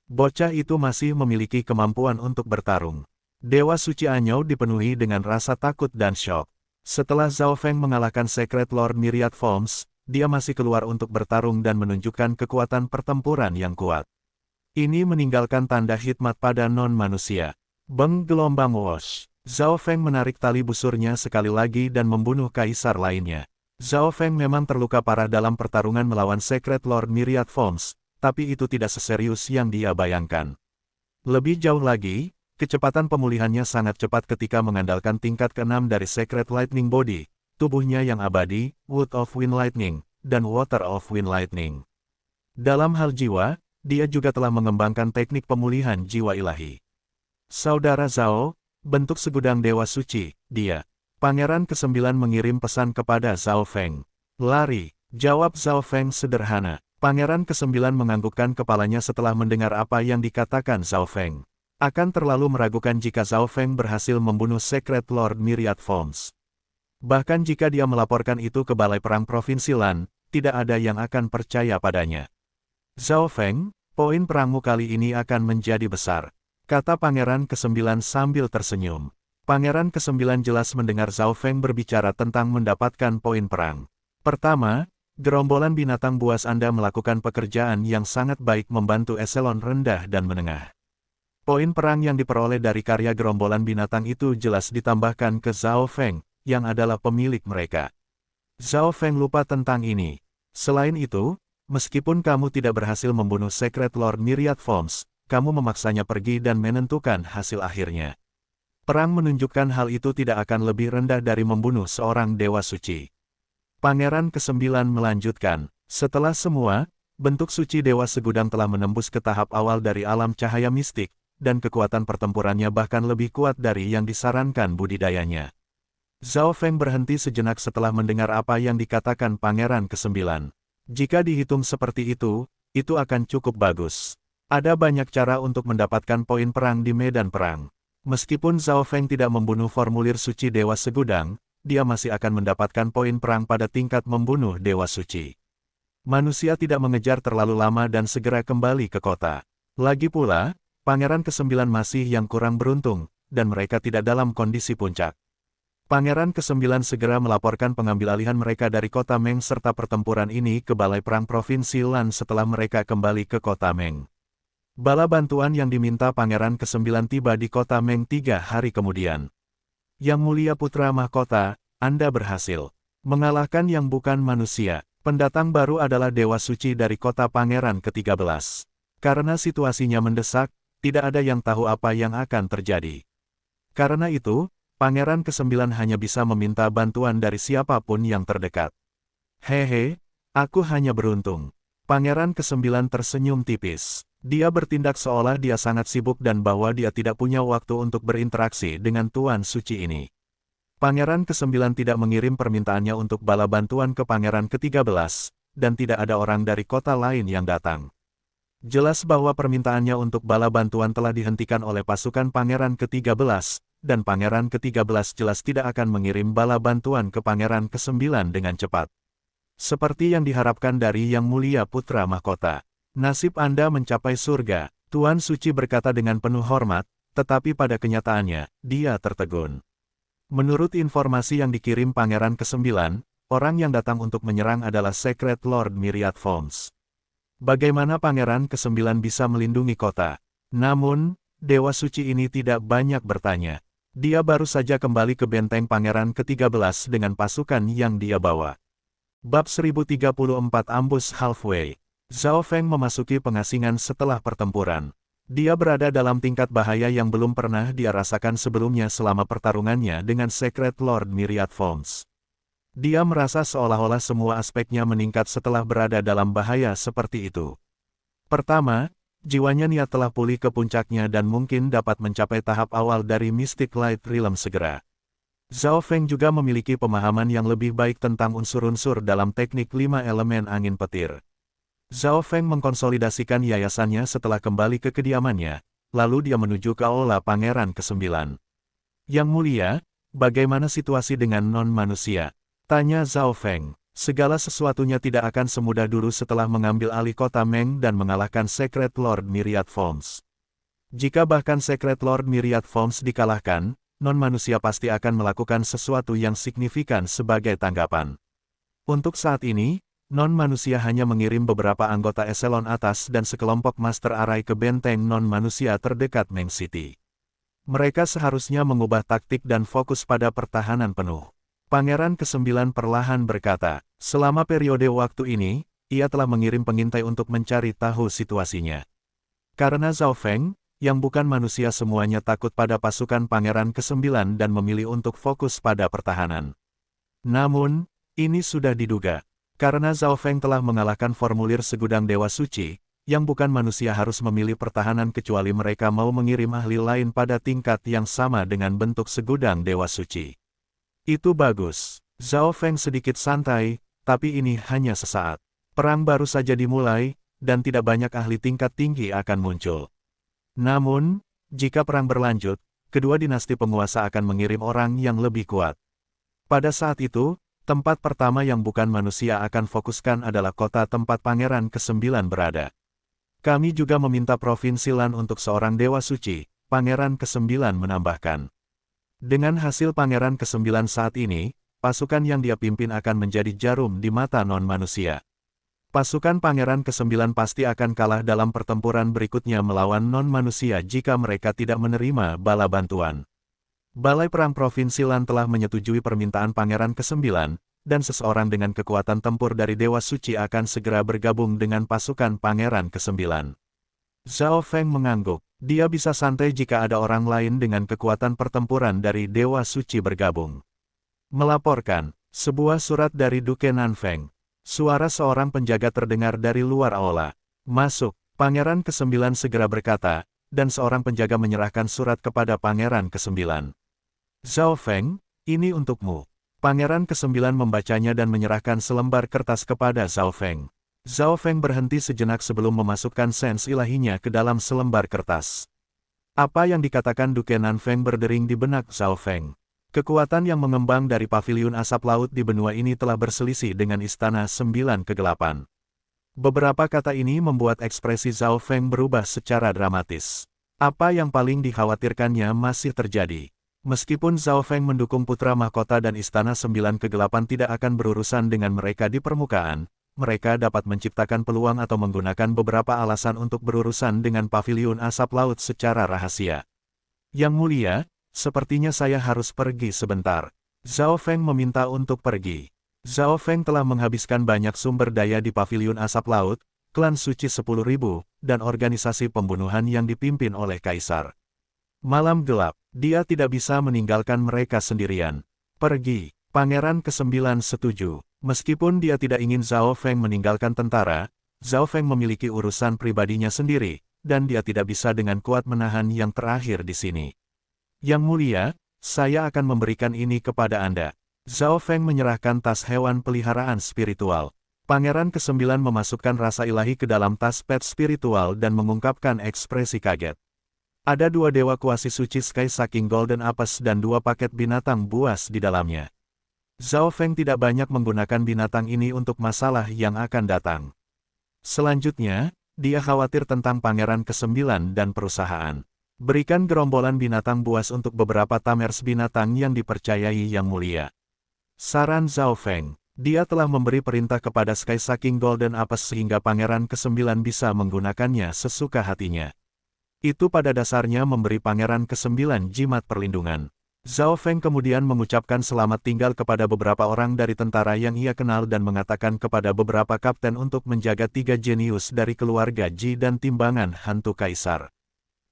Bocah itu masih memiliki kemampuan untuk bertarung. Dewa Suci Anyou dipenuhi dengan rasa takut dan syok. Setelah Zhao Feng mengalahkan Secret Lord Myriad Forms, dia masih keluar untuk bertarung dan menunjukkan kekuatan pertempuran yang kuat. Ini meninggalkan tanda hikmat pada non-manusia. Beng gelombang wash. Zhao Feng menarik tali busurnya sekali lagi dan membunuh kaisar lainnya. Zhao Feng memang terluka parah dalam pertarungan melawan Secret Lord Myriad Forms, tapi itu tidak seserius yang dia bayangkan. Lebih jauh lagi, kecepatan pemulihannya sangat cepat ketika mengandalkan tingkat ke-6 dari Secret Lightning Body, tubuhnya yang abadi, Wood of Wind Lightning, dan Water of Wind Lightning. Dalam hal jiwa, dia juga telah mengembangkan teknik pemulihan jiwa ilahi. Saudara Zhao, bentuk segudang dewa suci, dia. Pangeran ke-9 mengirim pesan kepada Zhao Feng. Lari, jawab Zhao Feng sederhana. Pangeran ke-9 menganggukkan kepalanya setelah mendengar apa yang dikatakan Zhao Feng. Akan terlalu meragukan jika Zhao Feng berhasil membunuh Secret Lord Myriad Forms. Bahkan jika dia melaporkan itu ke Balai Perang Provinsi Lan, tidak ada yang akan percaya padanya. Zhao Feng, poin perangmu kali ini akan menjadi besar, kata Pangeran ke-9 sambil tersenyum. Pangeran ke-9 jelas mendengar Zhao Feng berbicara tentang mendapatkan poin perang. Pertama, gerombolan binatang buas Anda melakukan pekerjaan yang sangat baik membantu eselon rendah dan menengah. Poin perang yang diperoleh dari karya gerombolan binatang itu jelas ditambahkan ke Zhao Feng, yang adalah pemilik mereka. Zhao Feng lupa tentang ini. Selain itu, meskipun kamu tidak berhasil membunuh Secret Lord Myriad Forms, kamu memaksanya pergi dan menentukan hasil akhirnya. Perang menunjukkan hal itu tidak akan lebih rendah dari membunuh seorang dewa suci. Pangeran ke-9 melanjutkan, setelah semua, bentuk suci dewa segudang telah menembus ke tahap awal dari alam cahaya mistik, dan kekuatan pertempurannya bahkan lebih kuat dari yang disarankan budidayanya. Zhao Feng berhenti sejenak setelah mendengar apa yang dikatakan Pangeran ke-9. Jika dihitung seperti itu akan cukup bagus. Ada banyak cara untuk mendapatkan poin perang di medan perang. Meskipun Zhao Feng tidak membunuh formulir suci Dewa Segudang, dia masih akan mendapatkan poin perang pada tingkat membunuh Dewa Suci. Manusia tidak mengejar terlalu lama dan segera kembali ke kota. Lagi pula, Pangeran ke-9 masih yang kurang beruntung, dan mereka tidak dalam kondisi puncak. Pangeran ke-9 segera melaporkan pengambil alihan mereka dari kota Meng serta pertempuran ini ke Balai Perang Provinsi Lan setelah mereka kembali ke kota Meng. Bala bantuan yang diminta Pangeran ke-9 tiba di kota Meng 3 hari kemudian. Yang Mulia Putra Mahkota, Anda berhasil mengalahkan yang bukan manusia. Pendatang baru adalah Dewa Suci dari kota Pangeran ke-13. Karena situasinya mendesak, tidak ada yang tahu apa yang akan terjadi. Karena itu, Pangeran ke-9 hanya bisa meminta bantuan dari siapapun yang terdekat. Hehe, aku hanya beruntung. Pangeran ke-9 tersenyum tipis. Dia bertindak seolah dia sangat sibuk dan bahwa dia tidak punya waktu untuk berinteraksi dengan Tuan Suci ini. Pangeran ke-9 tidak mengirim permintaannya untuk bala bantuan ke Pangeran ke-13, dan tidak ada orang dari kota lain yang datang. Jelas bahwa permintaannya untuk bala bantuan telah dihentikan oleh pasukan Pangeran ke-13, dan Pangeran ke-13 jelas tidak akan mengirim bala bantuan ke Pangeran ke-9 dengan cepat. Seperti yang diharapkan dari Yang Mulia Putra Mahkota. Nasib Anda mencapai surga, Tuan Suci berkata dengan penuh hormat, tetapi pada kenyataannya, dia tertegun. Menurut informasi yang dikirim Pangeran ke-9, orang yang datang untuk menyerang adalah Secret Lord Myriad Forms. Bagaimana Pangeran ke-9 bisa melindungi kota? Namun, Dewa Suci ini tidak banyak bertanya. Dia baru saja kembali ke benteng Pangeran ke-13 dengan pasukan yang dia bawa. Bab 1034 Ambush Halfway. Zhao Feng memasuki pengasingan setelah pertempuran. Dia berada dalam tingkat bahaya yang belum pernah dia rasakan sebelumnya selama pertarungannya dengan Secret Lord Myriad Forms. Dia merasa seolah-olah semua aspeknya meningkat setelah berada dalam bahaya seperti itu. Pertama, jiwanya niat telah pulih ke puncaknya dan mungkin dapat mencapai tahap awal dari Mystic Light Realm segera. Zhao Feng juga memiliki pemahaman yang lebih baik tentang unsur-unsur dalam teknik 5 elemen angin petir. Zhao Feng mengkonsolidasikan yayasannya setelah kembali ke kediamannya, lalu dia menuju ke aula Pangeran ke-9. Yang Mulia, bagaimana situasi dengan non-manusia? Tanya Zhao Feng. Segala sesuatunya tidak akan semudah dulu setelah mengambil alih kota Meng dan mengalahkan Secret Lord Myriad Forms. Jika bahkan Secret Lord Myriad Forms dikalahkan, non-manusia pasti akan melakukan sesuatu yang signifikan sebagai tanggapan. Untuk saat ini, Non-manusia hanya mengirim beberapa anggota eselon atas dan sekelompok Master Arai ke benteng non-manusia terdekat Meng City. Mereka seharusnya mengubah taktik dan fokus pada pertahanan penuh. Pangeran ke-9 perlahan berkata, selama periode waktu ini, ia telah mengirim pengintai untuk mencari tahu situasinya. Karena Zhao Feng, yang bukan manusia semuanya takut pada pasukan Pangeran ke-9 dan memilih untuk fokus pada pertahanan. Namun, ini sudah diduga. Karena Zhao Feng telah mengalahkan formulir segudang Dewa Suci, yang bukan manusia harus memilih pertahanan kecuali mereka mau mengirim ahli lain pada tingkat yang sama dengan bentuk segudang Dewa Suci. Itu bagus. Zhao Feng sedikit santai, tapi ini hanya sesaat. Perang baru saja dimulai, dan tidak banyak ahli tingkat tinggi akan muncul. Namun, jika perang berlanjut, kedua dinasti penguasa akan mengirim orang yang lebih kuat. Pada saat itu, tempat pertama yang bukan manusia akan fokuskan adalah kota tempat Pangeran ke-9 berada. Kami juga meminta Provinsi Lan untuk seorang Dewa Suci, Pangeran ke-9 menambahkan. Dengan hasil Pangeran ke-9 saat ini, pasukan yang dia pimpin akan menjadi jarum di mata non-manusia. Pasukan Pangeran ke-9 pasti akan kalah dalam pertempuran berikutnya melawan non-manusia jika mereka tidak menerima bala bantuan. Balai Perang Provinsi Lan telah menyetujui permintaan Pangeran ke-9, dan seseorang dengan kekuatan tempur dari Dewa Suci akan segera bergabung dengan pasukan Pangeran ke-9. Zhao Feng mengangguk. Dia bisa santai jika ada orang lain dengan kekuatan pertempuran dari Dewa Suci bergabung. Melaporkan, sebuah surat dari Duke Nanfeng. Suara seorang penjaga terdengar dari luar aula. Masuk, Pangeran ke-9 segera berkata, dan seorang penjaga menyerahkan surat kepada Pangeran ke-9. Zhao Feng, ini untukmu. Pangeran ke-9 membacanya dan menyerahkan selembar kertas kepada Zhao Feng. Zhao Feng berhenti sejenak sebelum memasukkan sens ilahinya ke dalam selembar kertas. Apa yang dikatakan Duke Nanfeng berdering di benak Zhao Feng. Kekuatan yang mengembang dari paviliun asap laut di benua ini telah berselisih dengan Istana 9 Kegelapan. Beberapa kata ini membuat ekspresi Zhao Feng berubah secara dramatis. Apa yang paling dikhawatirkannya masih terjadi. Meskipun Zhao Feng mendukung putra mahkota dan Istana 9 Kegelapan tidak akan berurusan dengan mereka di permukaan, mereka dapat menciptakan peluang atau menggunakan beberapa alasan untuk berurusan dengan paviliun asap laut secara rahasia. Yang mulia, sepertinya saya harus pergi sebentar. Zhao Feng meminta untuk pergi. Zhao Feng telah menghabiskan banyak sumber daya di paviliun asap laut, klan suci 10.000, dan organisasi pembunuhan yang dipimpin oleh Kaisar. Malam gelap, dia tidak bisa meninggalkan mereka sendirian. Pergi, Pangeran ke-9 setuju. Meskipun dia tidak ingin Zhao Feng meninggalkan tentara, Zhao Feng memiliki urusan pribadinya sendiri, dan dia tidak bisa dengan kuat menahan yang terakhir di sini. Yang mulia, saya akan memberikan ini kepada Anda. Zhao Feng menyerahkan tas hewan peliharaan spiritual. Pangeran ke-9 memasukkan rasa ilahi ke dalam tas pet spiritual dan mengungkapkan ekspresi kaget. Ada dua dewa kuasi suci Sky Sucking Golden Apes dan dua paket binatang buas di dalamnya. Zhao Feng tidak banyak menggunakan binatang ini untuk masalah yang akan datang. Selanjutnya, dia khawatir tentang Pangeran ke-9 dan perusahaan. Berikan gerombolan binatang buas untuk beberapa tamers binatang yang dipercayai yang mulia. Saran Zhao Feng. Dia telah memberi perintah kepada Sky Sucking Golden Apes sehingga Pangeran ke-9 bisa menggunakannya sesuka hatinya. Itu pada dasarnya memberi Pangeran ke-9 jimat perlindungan. Zhao Feng kemudian mengucapkan selamat tinggal kepada beberapa orang dari tentara yang ia kenal dan mengatakan kepada beberapa kapten untuk menjaga 3 jenius dari keluarga Ji dan timbangan hantu Kaisar.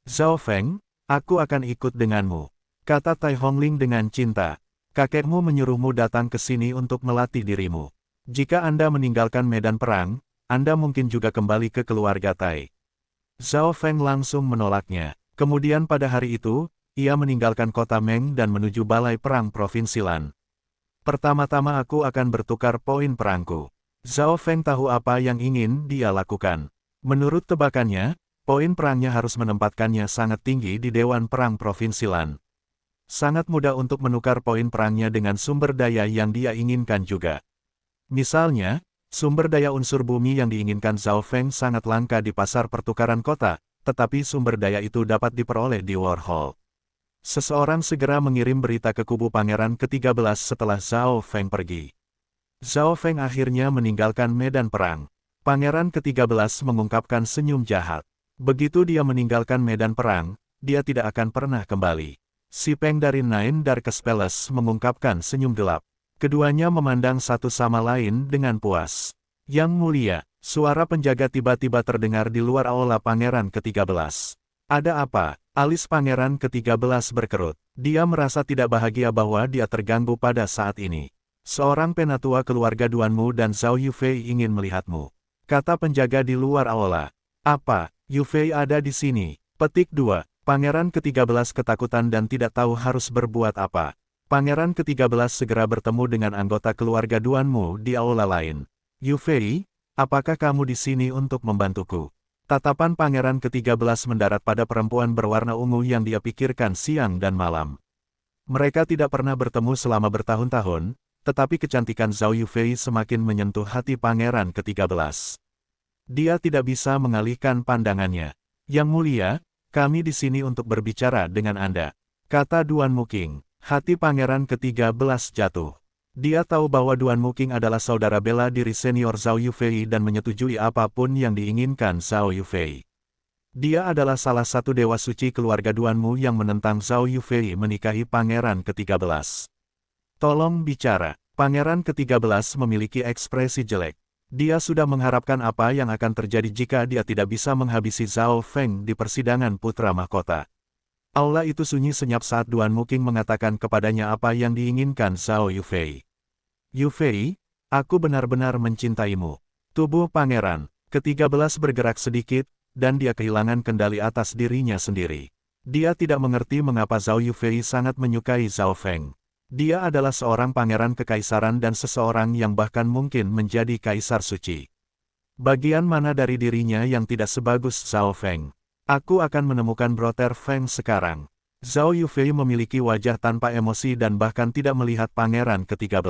Zhao Feng, aku akan ikut denganmu, kata Tai Hongling dengan cinta. Kakekmu menyuruhmu datang ke sini untuk melatih dirimu. Jika Anda meninggalkan medan perang, Anda mungkin juga kembali ke keluarga Tai. Zhao Feng langsung menolaknya. Kemudian pada hari itu, ia meninggalkan kota Meng dan menuju Balai Perang Provinsi Lan. Pertama-tama aku akan bertukar poin perangku. Zhao Feng tahu apa yang ingin dia lakukan. Menurut tebakannya, poin perangnya harus menempatkannya sangat tinggi di Dewan Perang Provinsi Lan. Sangat mudah untuk menukar poin perangnya dengan sumber daya yang dia inginkan juga. Misalnya, sumber daya unsur bumi yang diinginkan Zhao Feng sangat langka di pasar pertukaran kota, tetapi sumber daya itu dapat diperoleh di War Hall. Seseorang segera mengirim berita ke kubu Pangeran ke-13 setelah Zhao Feng pergi. Zhao Feng akhirnya meninggalkan medan perang. Pangeran ke-13 mengungkapkan senyum jahat. Begitu dia meninggalkan medan perang, dia tidak akan pernah kembali. Si Peng dari Nine Darkest Palace mengungkapkan senyum gelap. Keduanya memandang satu sama lain dengan puas. Yang mulia, suara penjaga tiba-tiba terdengar di luar aula Pangeran ke-13. Ada apa? Alis Pangeran ke-13 berkerut. Dia merasa tidak bahagia bahwa dia terganggu pada saat ini. Seorang penatua keluarga Duanmu dan Zhao Yufei ingin melihatmu, kata penjaga di luar aula. Apa? Yufei ada di sini. Petik 2. Pangeran ke-13 ketakutan dan tidak tahu harus berbuat apa. Pangeran ke-13 segera bertemu dengan anggota keluarga Duanmu di aula lain. Yufei, apakah kamu di sini untuk membantuku? Tatapan Pangeran ke-13 mendarat pada perempuan berwarna ungu yang dia pikirkan siang dan malam. Mereka tidak pernah bertemu selama bertahun-tahun, tetapi kecantikan Zhao Yufei semakin menyentuh hati Pangeran ke-13. Dia tidak bisa mengalihkan pandangannya. Yang mulia, kami di sini untuk berbicara dengan Anda, kata Duanmu King. Hati Pangeran ke-13 jatuh. Dia tahu bahwa Duanmu King adalah saudara bela diri senior Zhao Yufei dan menyetujui apapun yang diinginkan Zhao Yufei. Dia adalah salah satu dewa suci keluarga Duanmu yang menentang Zhao Yufei menikahi Pangeran ke-13. Tolong bicara. Pangeran ke-13 memiliki ekspresi jelek. Dia sudah mengharapkan apa yang akan terjadi jika dia tidak bisa menghabisi Zhao Feng di persidangan putra mahkota. Aula itu sunyi senyap saat Duanmu King mengatakan kepadanya apa yang diinginkan Zhao Yufei. Yufei, aku benar-benar mencintaimu. Tubuh Pangeran ke-13 bergerak sedikit, dan dia kehilangan kendali atas dirinya sendiri. Dia tidak mengerti mengapa Zhao Yufei sangat menyukai Zhao Feng. Dia adalah seorang pangeran kekaisaran dan seseorang yang bahkan mungkin menjadi kaisar suci. Bagian mana dari dirinya yang tidak sebagus Zhao Feng? Aku akan menemukan Brother Feng sekarang. Zhao Yufei memiliki wajah tanpa emosi dan bahkan tidak melihat Pangeran ke-13.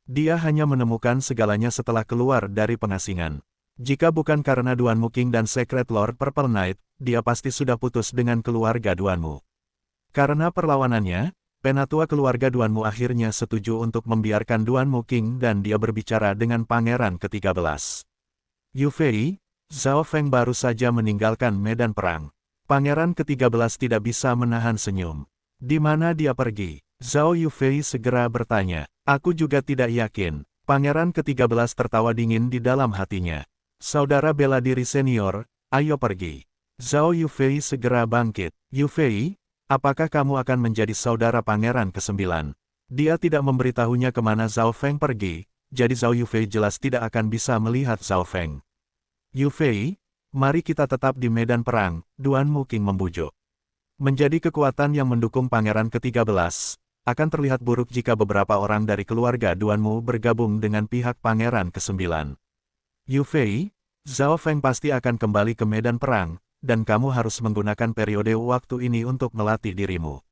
Dia hanya menemukan segalanya setelah keluar dari pengasingan. Jika bukan karena Duanmu King dan Secret Lord Purple Knight, dia pasti sudah putus dengan keluarga Duanmu. Karena perlawanannya, penatua keluarga Duanmu akhirnya setuju untuk membiarkan Duanmu King dan dia berbicara dengan Pangeran ke-13. Yufei, Zhao Feng baru saja meninggalkan medan perang. Pangeran ke-13 tidak bisa menahan senyum. Di mana dia pergi? Zhao Yufei segera bertanya. Aku juga tidak yakin. Pangeran ke-13 tertawa dingin di dalam hatinya. Saudara bela diri senior, ayo pergi. Zhao Yufei segera bangkit. Yufei, apakah kamu akan menjadi saudara Pangeran ke-9? Dia tidak memberitahunya kemana Zhao Feng pergi, jadi Zhao Yufei jelas tidak akan bisa melihat Zhao Feng. Yufei, mari kita tetap di medan perang, Duanmu King membujuk. Menjadi kekuatan yang mendukung Pangeran ke-13, akan terlihat buruk jika beberapa orang dari keluarga Duanmu bergabung dengan pihak Pangeran ke-9. Yufei, Zhao Feng pasti akan kembali ke medan perang, dan kamu harus menggunakan periode waktu ini untuk melatih dirimu.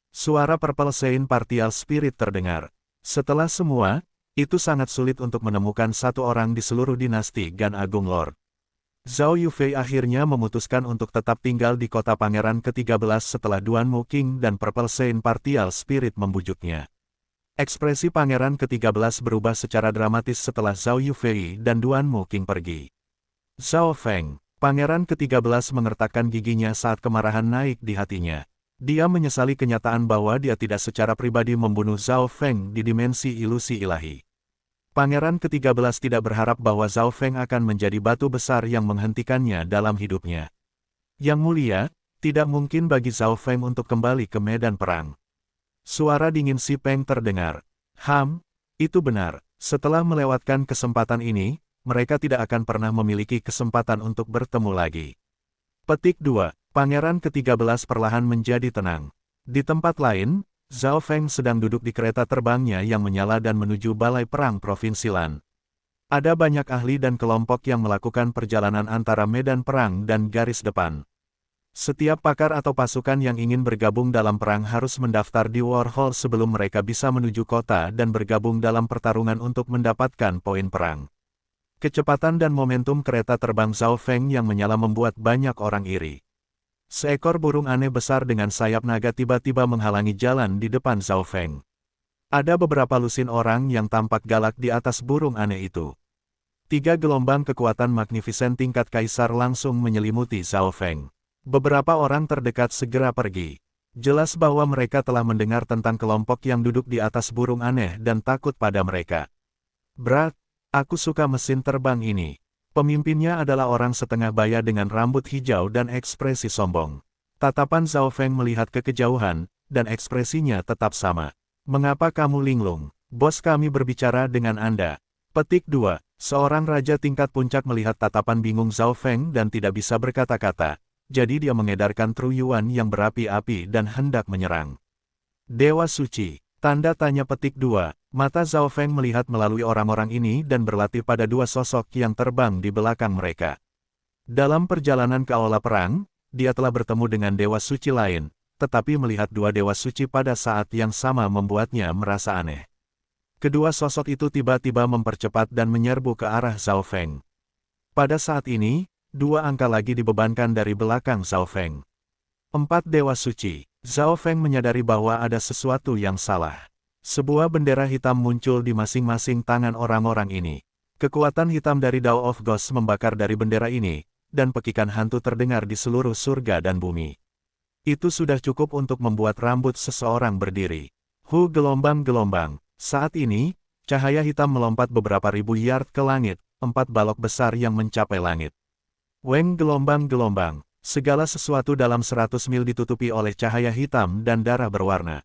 Suara Purple Saint Partial Spirit terdengar. Setelah semua, itu sangat sulit untuk menemukan satu orang di seluruh dinasti Gan Agung Lord. Zhao Yufei akhirnya memutuskan untuk tetap tinggal di kota Pangeran ke-13 setelah Duanmu King dan Purple Saint Partial Spirit membujuknya. Ekspresi Pangeran ke-13 berubah secara dramatis setelah Zhao Yufei dan Duanmu King pergi. Zhao Feng, Pangeran ke-13 mengertakkan giginya saat kemarahan naik di hatinya. Dia menyesali kenyataan bahwa dia tidak secara pribadi membunuh Zhao Feng di dimensi ilusi ilahi. Pangeran ke-13 tidak berharap bahwa Zhao Feng akan menjadi batu besar yang menghentikannya dalam hidupnya. Yang mulia, tidak mungkin bagi Zhao Feng untuk kembali ke medan perang. Suara dingin Si Peng terdengar. Itu benar. Setelah melewatkan kesempatan ini, mereka tidak akan pernah memiliki kesempatan untuk bertemu lagi. Petik 2. Pangeran ke-13 perlahan menjadi tenang. Di tempat lain, Zhao Feng sedang duduk di kereta terbangnya yang menyala dan menuju Balai Perang Provinsi Lan. Ada banyak ahli dan kelompok yang melakukan perjalanan antara medan perang dan garis depan. Setiap pakar atau pasukan yang ingin bergabung dalam perang harus mendaftar di War Hall sebelum mereka bisa menuju kota dan bergabung dalam pertarungan untuk mendapatkan poin perang. Kecepatan dan momentum kereta terbang Zhao Feng yang menyala membuat banyak orang iri. Seekor burung aneh besar dengan sayap naga tiba-tiba menghalangi jalan di depan Zhao Feng. Ada beberapa lusin orang yang tampak galak di atas burung aneh itu. 3 gelombang kekuatan Magnificent tingkat Kaisar langsung menyelimuti Zhao Feng. Beberapa orang terdekat segera pergi. Jelas bahwa mereka telah mendengar tentang kelompok yang duduk di atas burung aneh dan takut pada mereka. Berat, aku suka mesin terbang ini. Pemimpinnya adalah orang setengah baya dengan rambut hijau dan ekspresi sombong. Tatapan Zhao Feng melihat ke kejauhan, dan ekspresinya tetap sama. Mengapa kamu linglung? Bos kami berbicara dengan Anda. Petik 2. Seorang raja tingkat puncak melihat tatapan bingung Zhao Feng dan tidak bisa berkata-kata. Jadi dia mengedarkan truyuan yang berapi-api dan hendak menyerang. Dewa Suci. Tanda tanya petik 2. Mata Zhao Feng melihat melalui orang-orang ini dan berlatih pada 2 sosok yang terbang di belakang mereka. Dalam perjalanan ke aula perang, dia telah bertemu dengan Dewa Suci lain, tetapi melihat 2 Dewa Suci pada saat yang sama membuatnya merasa aneh. Kedua sosok itu tiba-tiba mempercepat dan menyerbu ke arah Zhao Feng. Pada saat ini, 2 angka lagi dibebankan dari belakang Zhao Feng. 4 Dewa Suci. Zhao Feng menyadari bahwa ada sesuatu yang salah. Sebuah bendera hitam muncul di masing-masing tangan orang-orang ini. Kekuatan hitam dari Dao of Ghost membakar dari bendera ini, dan pekikan hantu terdengar di seluruh surga dan bumi. Itu sudah cukup untuk membuat rambut seseorang berdiri. Gelombang-gelombang. Saat ini, cahaya hitam melompat beberapa ribu yard ke langit, 4 balok besar yang mencapai langit. Weng gelombang-gelombang. Segala sesuatu dalam 100 mil ditutupi oleh cahaya hitam dan darah berwarna.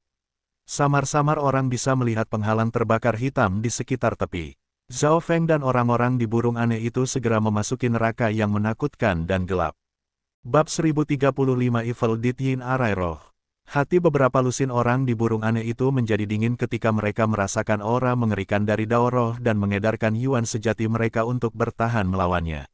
Samar-samar orang bisa melihat penghalang terbakar hitam di sekitar tepi. Zhao Feng dan orang-orang di burung aneh itu segera memasuki neraka yang menakutkan dan gelap. Bab 1035 Evil Deed Yin Arai Roh. Hati beberapa lusin orang di burung aneh itu menjadi dingin ketika mereka merasakan aura mengerikan dari Dao Roh dan mengedarkan yuan sejati mereka untuk bertahan melawannya.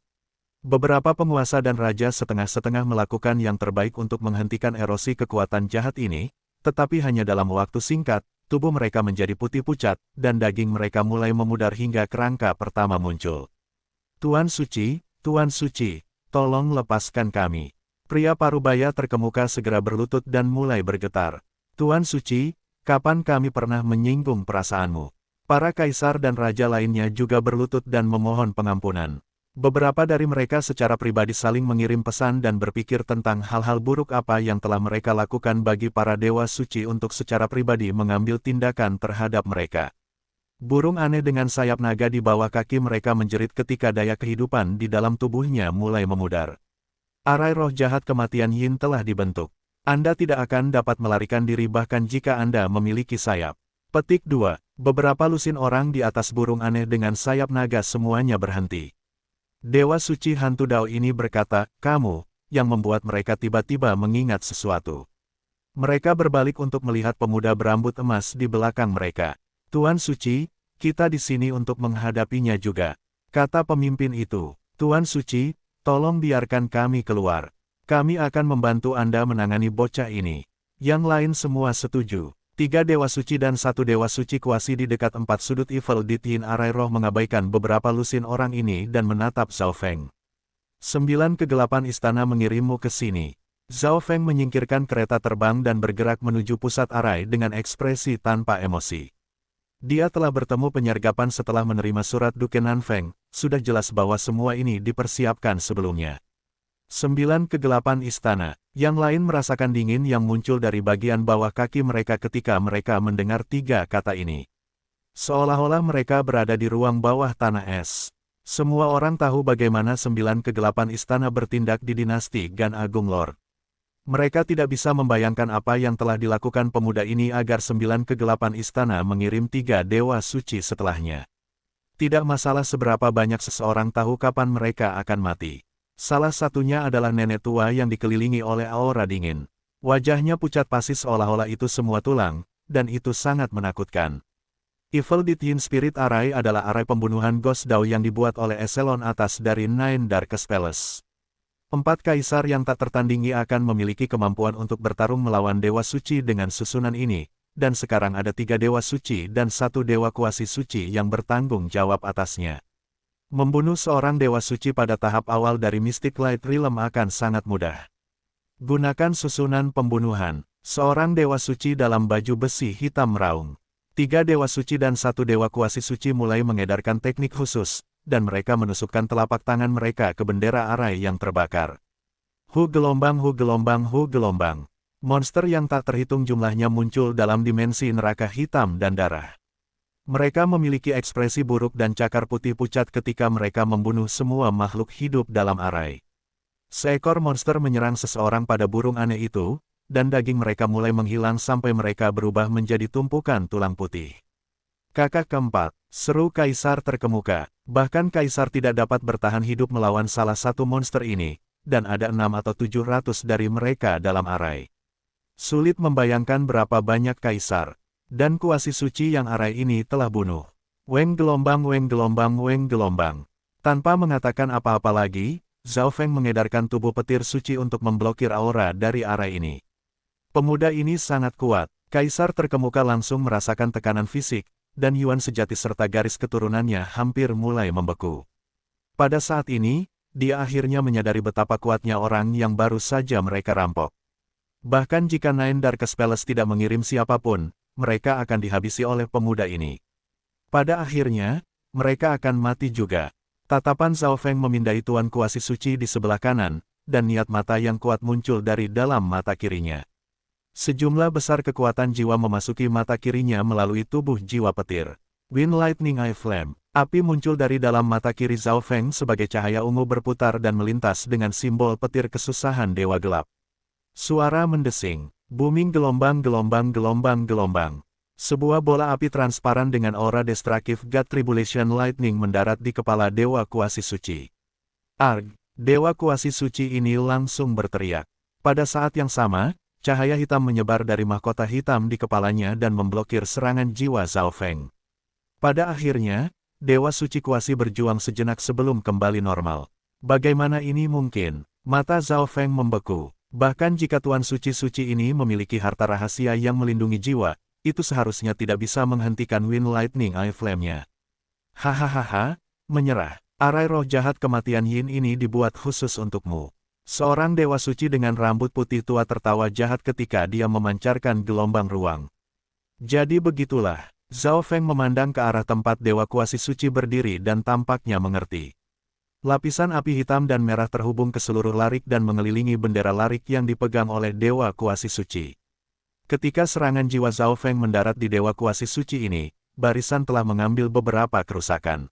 Beberapa penguasa dan raja setengah-setengah melakukan yang terbaik untuk menghentikan erosi kekuatan jahat ini, tetapi hanya dalam waktu singkat, tubuh mereka menjadi putih pucat, dan daging mereka mulai memudar hingga kerangka pertama muncul. Tuan Suci, tolong lepaskan kami. Pria parubaya terkemuka segera berlutut dan mulai bergetar. Tuan Suci, kapan kami pernah menyinggung perasaanmu? Para kaisar dan raja lainnya juga berlutut dan memohon pengampunan. Beberapa dari mereka secara pribadi saling mengirim pesan dan berpikir tentang hal-hal buruk apa yang telah mereka lakukan bagi para dewa suci untuk secara pribadi mengambil tindakan terhadap mereka. Burung aneh dengan sayap naga di bawah kaki mereka menjerit ketika daya kehidupan di dalam tubuhnya mulai memudar. Arai roh jahat kematian Yin telah dibentuk. Anda tidak akan dapat melarikan diri bahkan jika Anda memiliki sayap. Petik 2. Beberapa lusin orang di atas burung aneh dengan sayap naga semuanya berhenti. Dewa suci hantu Dao ini berkata, kamu, yang membuat mereka tiba-tiba mengingat sesuatu. Mereka berbalik untuk melihat pemuda berambut emas di belakang mereka. Tuan Suci, kita di sini untuk menghadapinya juga. Kata pemimpin itu, Tuan Suci, tolong biarkan kami keluar. Kami akan membantu Anda menangani bocah ini. Yang lain semua setuju. 3 dewa suci dan 1 dewa suci kuasi di dekat 4 sudut Evil Deed Yin Arai Roh mengabaikan beberapa lusin orang ini dan menatap Zhao Feng. 9 kegelapan istana mengirimmu ke sini. Zhao Feng menyingkirkan kereta terbang dan bergerak menuju pusat arai dengan ekspresi tanpa emosi. Dia telah bertemu penyergapan setelah menerima surat Duke Nanfeng, sudah jelas bahwa semua ini dipersiapkan sebelumnya. 9 kegelapan istana, yang lain merasakan dingin yang muncul dari bagian bawah kaki mereka ketika mereka mendengar 3 kata ini. Seolah-olah mereka berada di ruang bawah tanah es. Semua orang tahu bagaimana 9 kegelapan istana bertindak di dinasti Gan Agung Lord. Mereka tidak bisa membayangkan apa yang telah dilakukan pemuda ini agar 9 kegelapan istana mengirim 3 dewa suci setelahnya. Tidak masalah seberapa banyak seseorang tahu kapan mereka akan mati. Salah satunya adalah nenek tua yang dikelilingi oleh aura dingin. Wajahnya pucat pasi seolah-olah itu semua tulang, dan itu sangat menakutkan. Evil Deed Yin Spirit Arai adalah arai pembunuhan Ghost Dao yang dibuat oleh eselon atas dari Nine Darkest Palace. 4 kaisar yang tak tertandingi akan memiliki kemampuan untuk bertarung melawan dewa suci dengan susunan ini, dan sekarang ada 3 dewa suci dan 1 dewa kuasi suci yang bertanggung jawab atasnya. Membunuh seorang dewa suci pada tahap awal dari Mystic Light Realm akan sangat mudah. Gunakan susunan pembunuhan. Seorang dewa suci dalam baju besi hitam meraung. Tiga dewa suci dan satu dewa kuasi suci mulai mengedarkan teknik khusus, dan mereka menusukkan telapak tangan mereka ke bendera arai yang terbakar. Hu gelombang, hu gelombang, hu gelombang. Monster yang tak terhitung jumlahnya muncul dalam dimensi neraka hitam dan darah. Mereka memiliki ekspresi buruk dan cakar putih pucat ketika mereka membunuh semua makhluk hidup dalam arai. Seekor monster menyerang seseorang pada burung aneh itu, dan daging mereka mulai menghilang sampai mereka berubah menjadi tumpukan tulang putih. Kakak keempat, seru Kaisar terkemuka. Bahkan Kaisar tidak dapat bertahan hidup melawan salah satu monster ini, dan ada 6 atau 700 dari mereka dalam arai. Sulit membayangkan berapa banyak Kaisar dan kuasi suci yang arai ini telah bunuh. Weng gelombang, weng gelombang, weng gelombang. Tanpa mengatakan apa-apa lagi, Zhao Feng mengedarkan tubuh petir suci untuk memblokir aura dari arai ini. Pemuda ini sangat kuat. Kaisar terkemuka langsung merasakan tekanan fisik, dan Yuan sejati serta garis keturunannya hampir mulai membeku. Pada saat ini, dia akhirnya menyadari betapa kuatnya orang yang baru saja mereka rampok. Bahkan jika Nine Darkest Palace tidak mengirim siapapun, mereka akan dihabisi oleh pemuda ini. Pada akhirnya, mereka akan mati juga. Tatapan Zhao Feng memindai Tuan Kuasi Suci di sebelah kanan, dan niat mata yang kuat muncul dari dalam mata kirinya. Sejumlah besar kekuatan jiwa memasuki mata kirinya melalui tubuh jiwa petir. Wind Lightning Eye Flame. Api muncul dari dalam mata kiri Zhao Feng sebagai cahaya ungu berputar dan melintas dengan simbol petir kesusahan Dewa Gelap. Suara mendesing. Booming gelombang gelombang gelombang gelombang. Sebuah bola api transparan dengan aura destruktif God Tribulation Lightning mendarat di kepala Dewa Kuasi Suci. Arg! Dewa Kuasi Suci ini langsung berteriak. Pada saat yang sama, cahaya hitam menyebar dari mahkota hitam di kepalanya dan memblokir serangan jiwa Zhao Feng. Pada akhirnya, Dewa Suci Kuasi berjuang sejenak sebelum kembali normal. Bagaimana ini mungkin? Mata Zhao Feng membeku. Bahkan jika Tuan Suci-Suci ini memiliki harta rahasia yang melindungi jiwa, itu seharusnya tidak bisa menghentikan Wind Lightning Eye Flame-nya. Hahaha, menyerah. Arai roh jahat kematian Yin ini dibuat khusus untukmu. Seorang dewa suci dengan rambut putih tua tertawa jahat ketika dia memancarkan gelombang ruang. Jadi begitulah, Zhao Feng memandang ke arah tempat Dewa Kuasi Suci berdiri dan tampaknya mengerti. Lapisan api hitam dan merah terhubung ke seluruh larik dan mengelilingi bendera larik yang dipegang oleh Dewa Kuasi Suci. Ketika serangan jiwa Zhao Feng mendarat di Dewa Kuasi Suci ini, barisan telah mengambil beberapa kerusakan.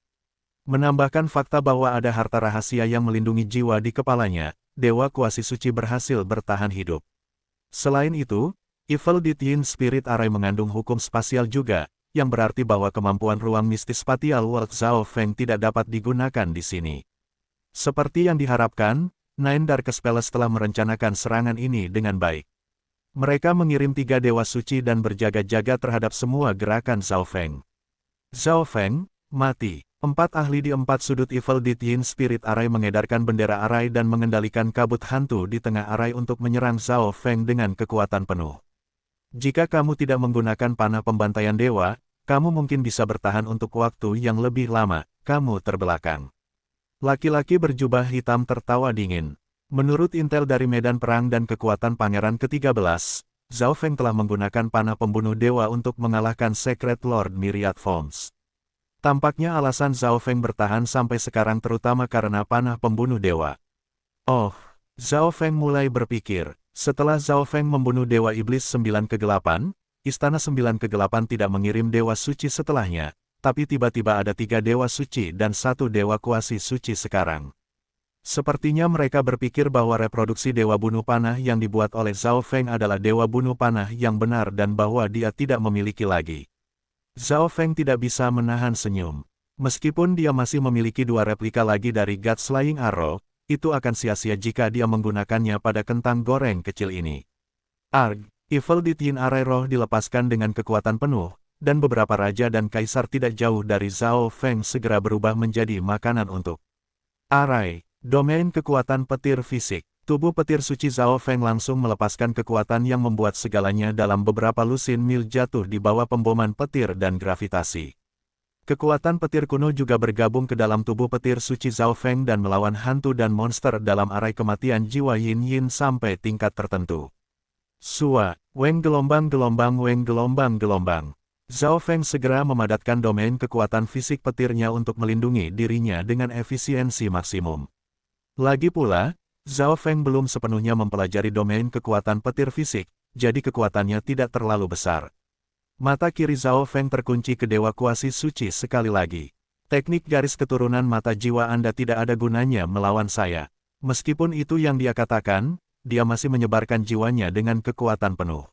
Menambahkan fakta bahwa ada harta rahasia yang melindungi jiwa di kepalanya, Dewa Kuasi Suci berhasil bertahan hidup. Selain itu, Evil Dead Yin Spirit Array mengandung hukum spasial juga, yang berarti bahwa kemampuan ruang mistis spatial World Zhao Feng tidak dapat digunakan di sini. Seperti yang diharapkan, Nine Darkest Palace telah merencanakan serangan ini dengan baik. Mereka mengirim 3 dewa suci dan berjaga-jaga terhadap semua gerakan Zhao Feng. Zhao Feng, mati. 4 ahli di 4 sudut Evil Dead Yin Spirit Array mengedarkan bendera Array dan mengendalikan kabut hantu di tengah Array untuk menyerang Zhao Feng dengan kekuatan penuh. Jika kamu tidak menggunakan panah pembantaian dewa, kamu mungkin bisa bertahan untuk waktu yang lebih lama. Kamu terbelakang. Laki-laki berjubah hitam tertawa dingin. Menurut intel dari medan perang dan kekuatan pangeran ke-13, Zhao Feng telah menggunakan panah pembunuh dewa untuk mengalahkan Secret Lord Myriad Forms. Tampaknya alasan Zhao Feng bertahan sampai sekarang terutama karena panah pembunuh dewa. Oh, Zhao Feng mulai berpikir, setelah Zhao Feng membunuh Dewa Iblis 9 kegelapan, Istana 9 kegelapan tidak mengirim dewa suci setelahnya, tapi tiba-tiba ada 3 dewa suci dan 1 dewa kuasi suci sekarang. Sepertinya mereka berpikir bahwa reproduksi dewa bunuh panah yang dibuat oleh Zhao Feng adalah dewa bunuh panah yang benar dan bahwa dia tidak memiliki lagi. Zhao Feng tidak bisa menahan senyum. Meskipun dia masih memiliki 2 replika lagi dari God Slaying Arrow, itu akan sia-sia jika dia menggunakannya pada kentang goreng kecil ini. Arg, Evil Dead Yin Array roh dilepaskan dengan kekuatan penuh, dan beberapa raja dan kaisar tidak jauh dari Zhao Feng segera berubah menjadi makanan untuk Array. Domain kekuatan petir fisik. Tubuh petir suci Zhao Feng langsung melepaskan kekuatan yang membuat segalanya dalam beberapa lusin mil jatuh di bawah pemboman petir dan gravitasi. Kekuatan petir kuno juga bergabung ke dalam tubuh petir suci Zhao Feng dan melawan hantu dan monster dalam arai kematian jiwa Yin Yin sampai tingkat tertentu. Sua, weng gelombang gelombang weng gelombang gelombang. Zhao Feng segera memadatkan domain kekuatan fisik petirnya untuk melindungi dirinya dengan efisiensi maksimum. Lagi pula, Zhao Feng belum sepenuhnya mempelajari domain kekuatan petir fisik, jadi kekuatannya tidak terlalu besar. Mata kiri Zhao Feng terkunci ke Dewa Kuasi Suci sekali lagi. Teknik garis keturunan mata jiwa Anda tidak ada gunanya melawan saya. Meskipun itu yang dia katakan, dia masih menyebarkan jiwanya dengan kekuatan penuh.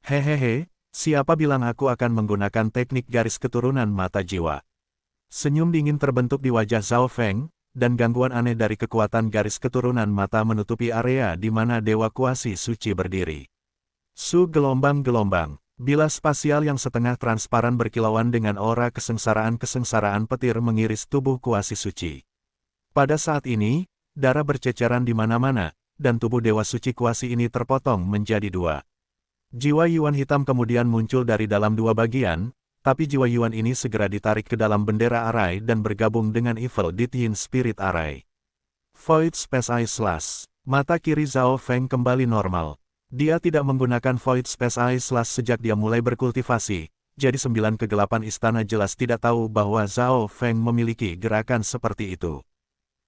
Hehehe, siapa bilang aku akan menggunakan teknik garis keturunan mata jiwa? Senyum dingin terbentuk di wajah Zhao Feng, dan gangguan aneh dari kekuatan garis keturunan mata menutupi area di mana Dewa Kuasi Suci berdiri. Gelombang-gelombang, bilas spasial yang setengah transparan berkilauan dengan aura kesengsaraan-kesengsaraan petir mengiris tubuh Kuasi Suci. Pada saat ini, darah berceceran di mana-mana, dan tubuh Dewa Suci Kuasi ini terpotong menjadi dua. Jiwa Yuan hitam kemudian muncul dari dalam dua bagian, tapi jiwa Yuan ini segera ditarik ke dalam bendera Arai dan bergabung dengan Evil Dead Yin Spirit Arai. Void Space Eye Slash. Mata kiri Zhao Feng kembali normal. Dia tidak menggunakan Void Space Eye Slash sejak dia mulai berkultivasi, jadi 9 kegelapan istana jelas tidak tahu bahwa Zhao Feng memiliki gerakan seperti itu.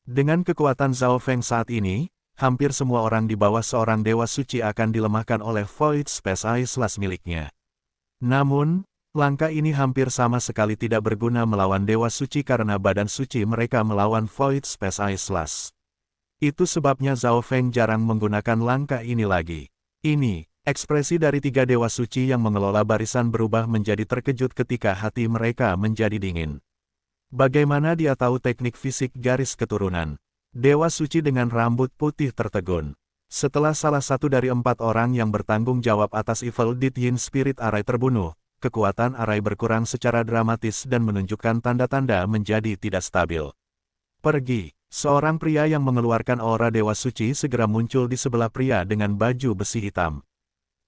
Dengan kekuatan Zhao Feng saat ini, hampir semua orang di bawah seorang Dewa Suci akan dilemahkan oleh Void Space Eye Slash miliknya. Namun, langkah ini hampir sama sekali tidak berguna melawan Dewa Suci karena badan suci mereka melawan Void Space Eye Slash. Itu sebabnya Zhao Feng jarang menggunakan langkah ini lagi. Ini, ekspresi dari tiga Dewa Suci yang mengelola barisan berubah menjadi terkejut ketika hati mereka menjadi dingin. Bagaimana dia tahu teknik fisik garis keturunan? Dewa Suci dengan rambut putih tertegun. Setelah salah satu dari 4 orang yang bertanggung jawab atas Evil Dead Yin Spirit Arai terbunuh, kekuatan Arai berkurang secara dramatis dan menunjukkan tanda-tanda menjadi tidak stabil. Pergi. Seorang pria yang mengeluarkan aura Dewa Suci segera muncul di sebelah pria dengan baju besi hitam.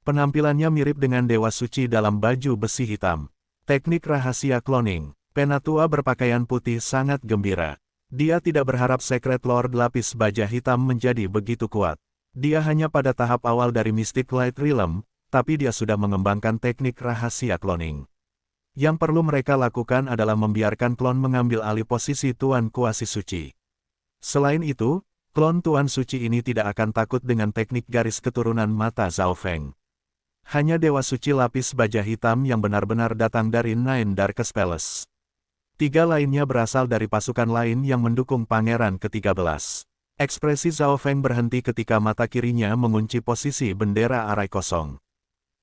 Penampilannya mirip dengan Dewa Suci dalam baju besi hitam. Teknik rahasia cloning. Penatua berpakaian putih sangat gembira. Dia tidak berharap Secret Lord lapis baja hitam menjadi begitu kuat. Dia hanya pada tahap awal dari Mystic Light Realm, tapi dia sudah mengembangkan teknik rahasia cloning. Yang perlu mereka lakukan adalah membiarkan klon mengambil alih posisi Tuan Kuasi Suci. Selain itu, klon Tuan Suci ini tidak akan takut dengan teknik garis keturunan mata Zhao Feng. Hanya Dewa Suci lapis baja hitam yang benar-benar datang dari Nine Darkest Palace. 3 lainnya berasal dari pasukan lain yang mendukung Pangeran ke-13. Ekspresi Zhao Feng berhenti ketika mata kirinya mengunci posisi bendera Arai kosong.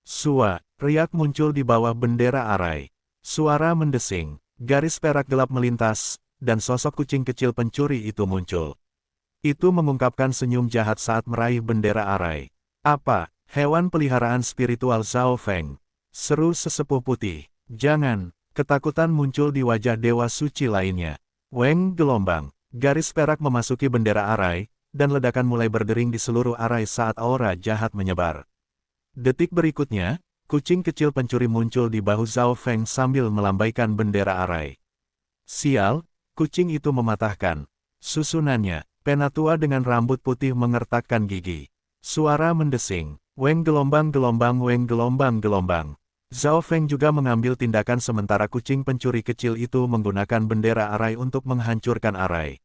Sua, riak muncul di bawah bendera Arai. Suara mendesing, garis perak gelap melintas, dan sosok kucing kecil pencuri itu muncul. Itu mengungkapkan senyum jahat saat meraih bendera Arai. Apa, hewan peliharaan spiritual Zhao Feng? Seru sesepuh putih. Jangan, ketakutan muncul di wajah Dewa Suci lainnya. Weng gelombang, garis perak memasuki bendera Arai, dan ledakan mulai berdering di seluruh Arai saat aura jahat menyebar. Detik berikutnya, kucing kecil pencuri muncul di bahu Zhao Feng sambil melambaikan bendera Arai. Sial! Kucing itu mematahkan. Susunannya, penatua dengan rambut putih mengertakkan gigi. Suara mendesing. Weng gelombang-gelombang, weng gelombang-gelombang. Zhao Feng juga mengambil tindakan sementara kucing pencuri kecil itu menggunakan bendera Arai untuk menghancurkan Arai.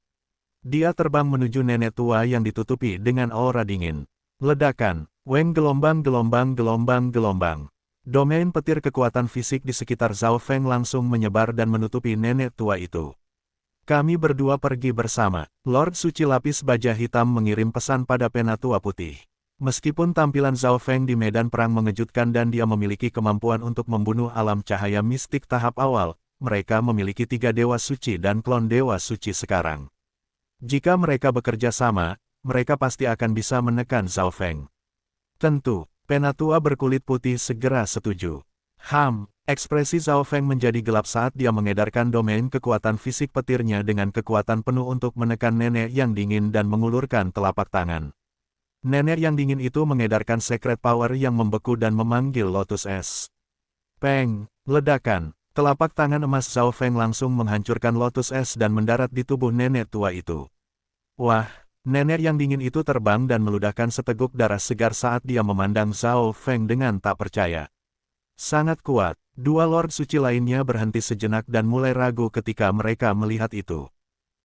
Dia terbang menuju nenek tua yang ditutupi dengan aura dingin. Ledakan. Weng gelombang-gelombang-gelombang-gelombang. Domain petir kekuatan fisik di sekitar Zhao Feng langsung menyebar dan menutupi nenek tua itu. Kami berdua pergi bersama. Lord Suci lapis baja hitam mengirim pesan pada penatua putih. Meskipun tampilan Zhao Feng di medan perang mengejutkan dan dia memiliki kemampuan untuk membunuh alam cahaya mistik tahap awal, mereka memiliki 3 Dewa Suci dan klon Dewa Suci sekarang. Jika mereka bekerja sama, mereka pasti akan bisa menekan Zhao Feng. Tentu, penatua berkulit putih segera setuju. Ekspresi Zhao Feng menjadi gelap saat dia mengedarkan domain kekuatan fisik petirnya dengan kekuatan penuh untuk menekan nenek yang dingin dan mengulurkan telapak tangan. Nenek yang dingin itu mengedarkan secret power yang membeku dan memanggil Lotus Es. Peng, ledakan, telapak tangan emas Zhao Feng langsung menghancurkan Lotus Es dan mendarat di tubuh nenek tua itu. Wah, nenek yang dingin itu terbang dan meludahkan seteguk darah segar saat dia memandang Zhao Feng dengan tak percaya. Sangat kuat. Dua Lord Suci lainnya berhenti sejenak dan mulai ragu ketika mereka melihat itu.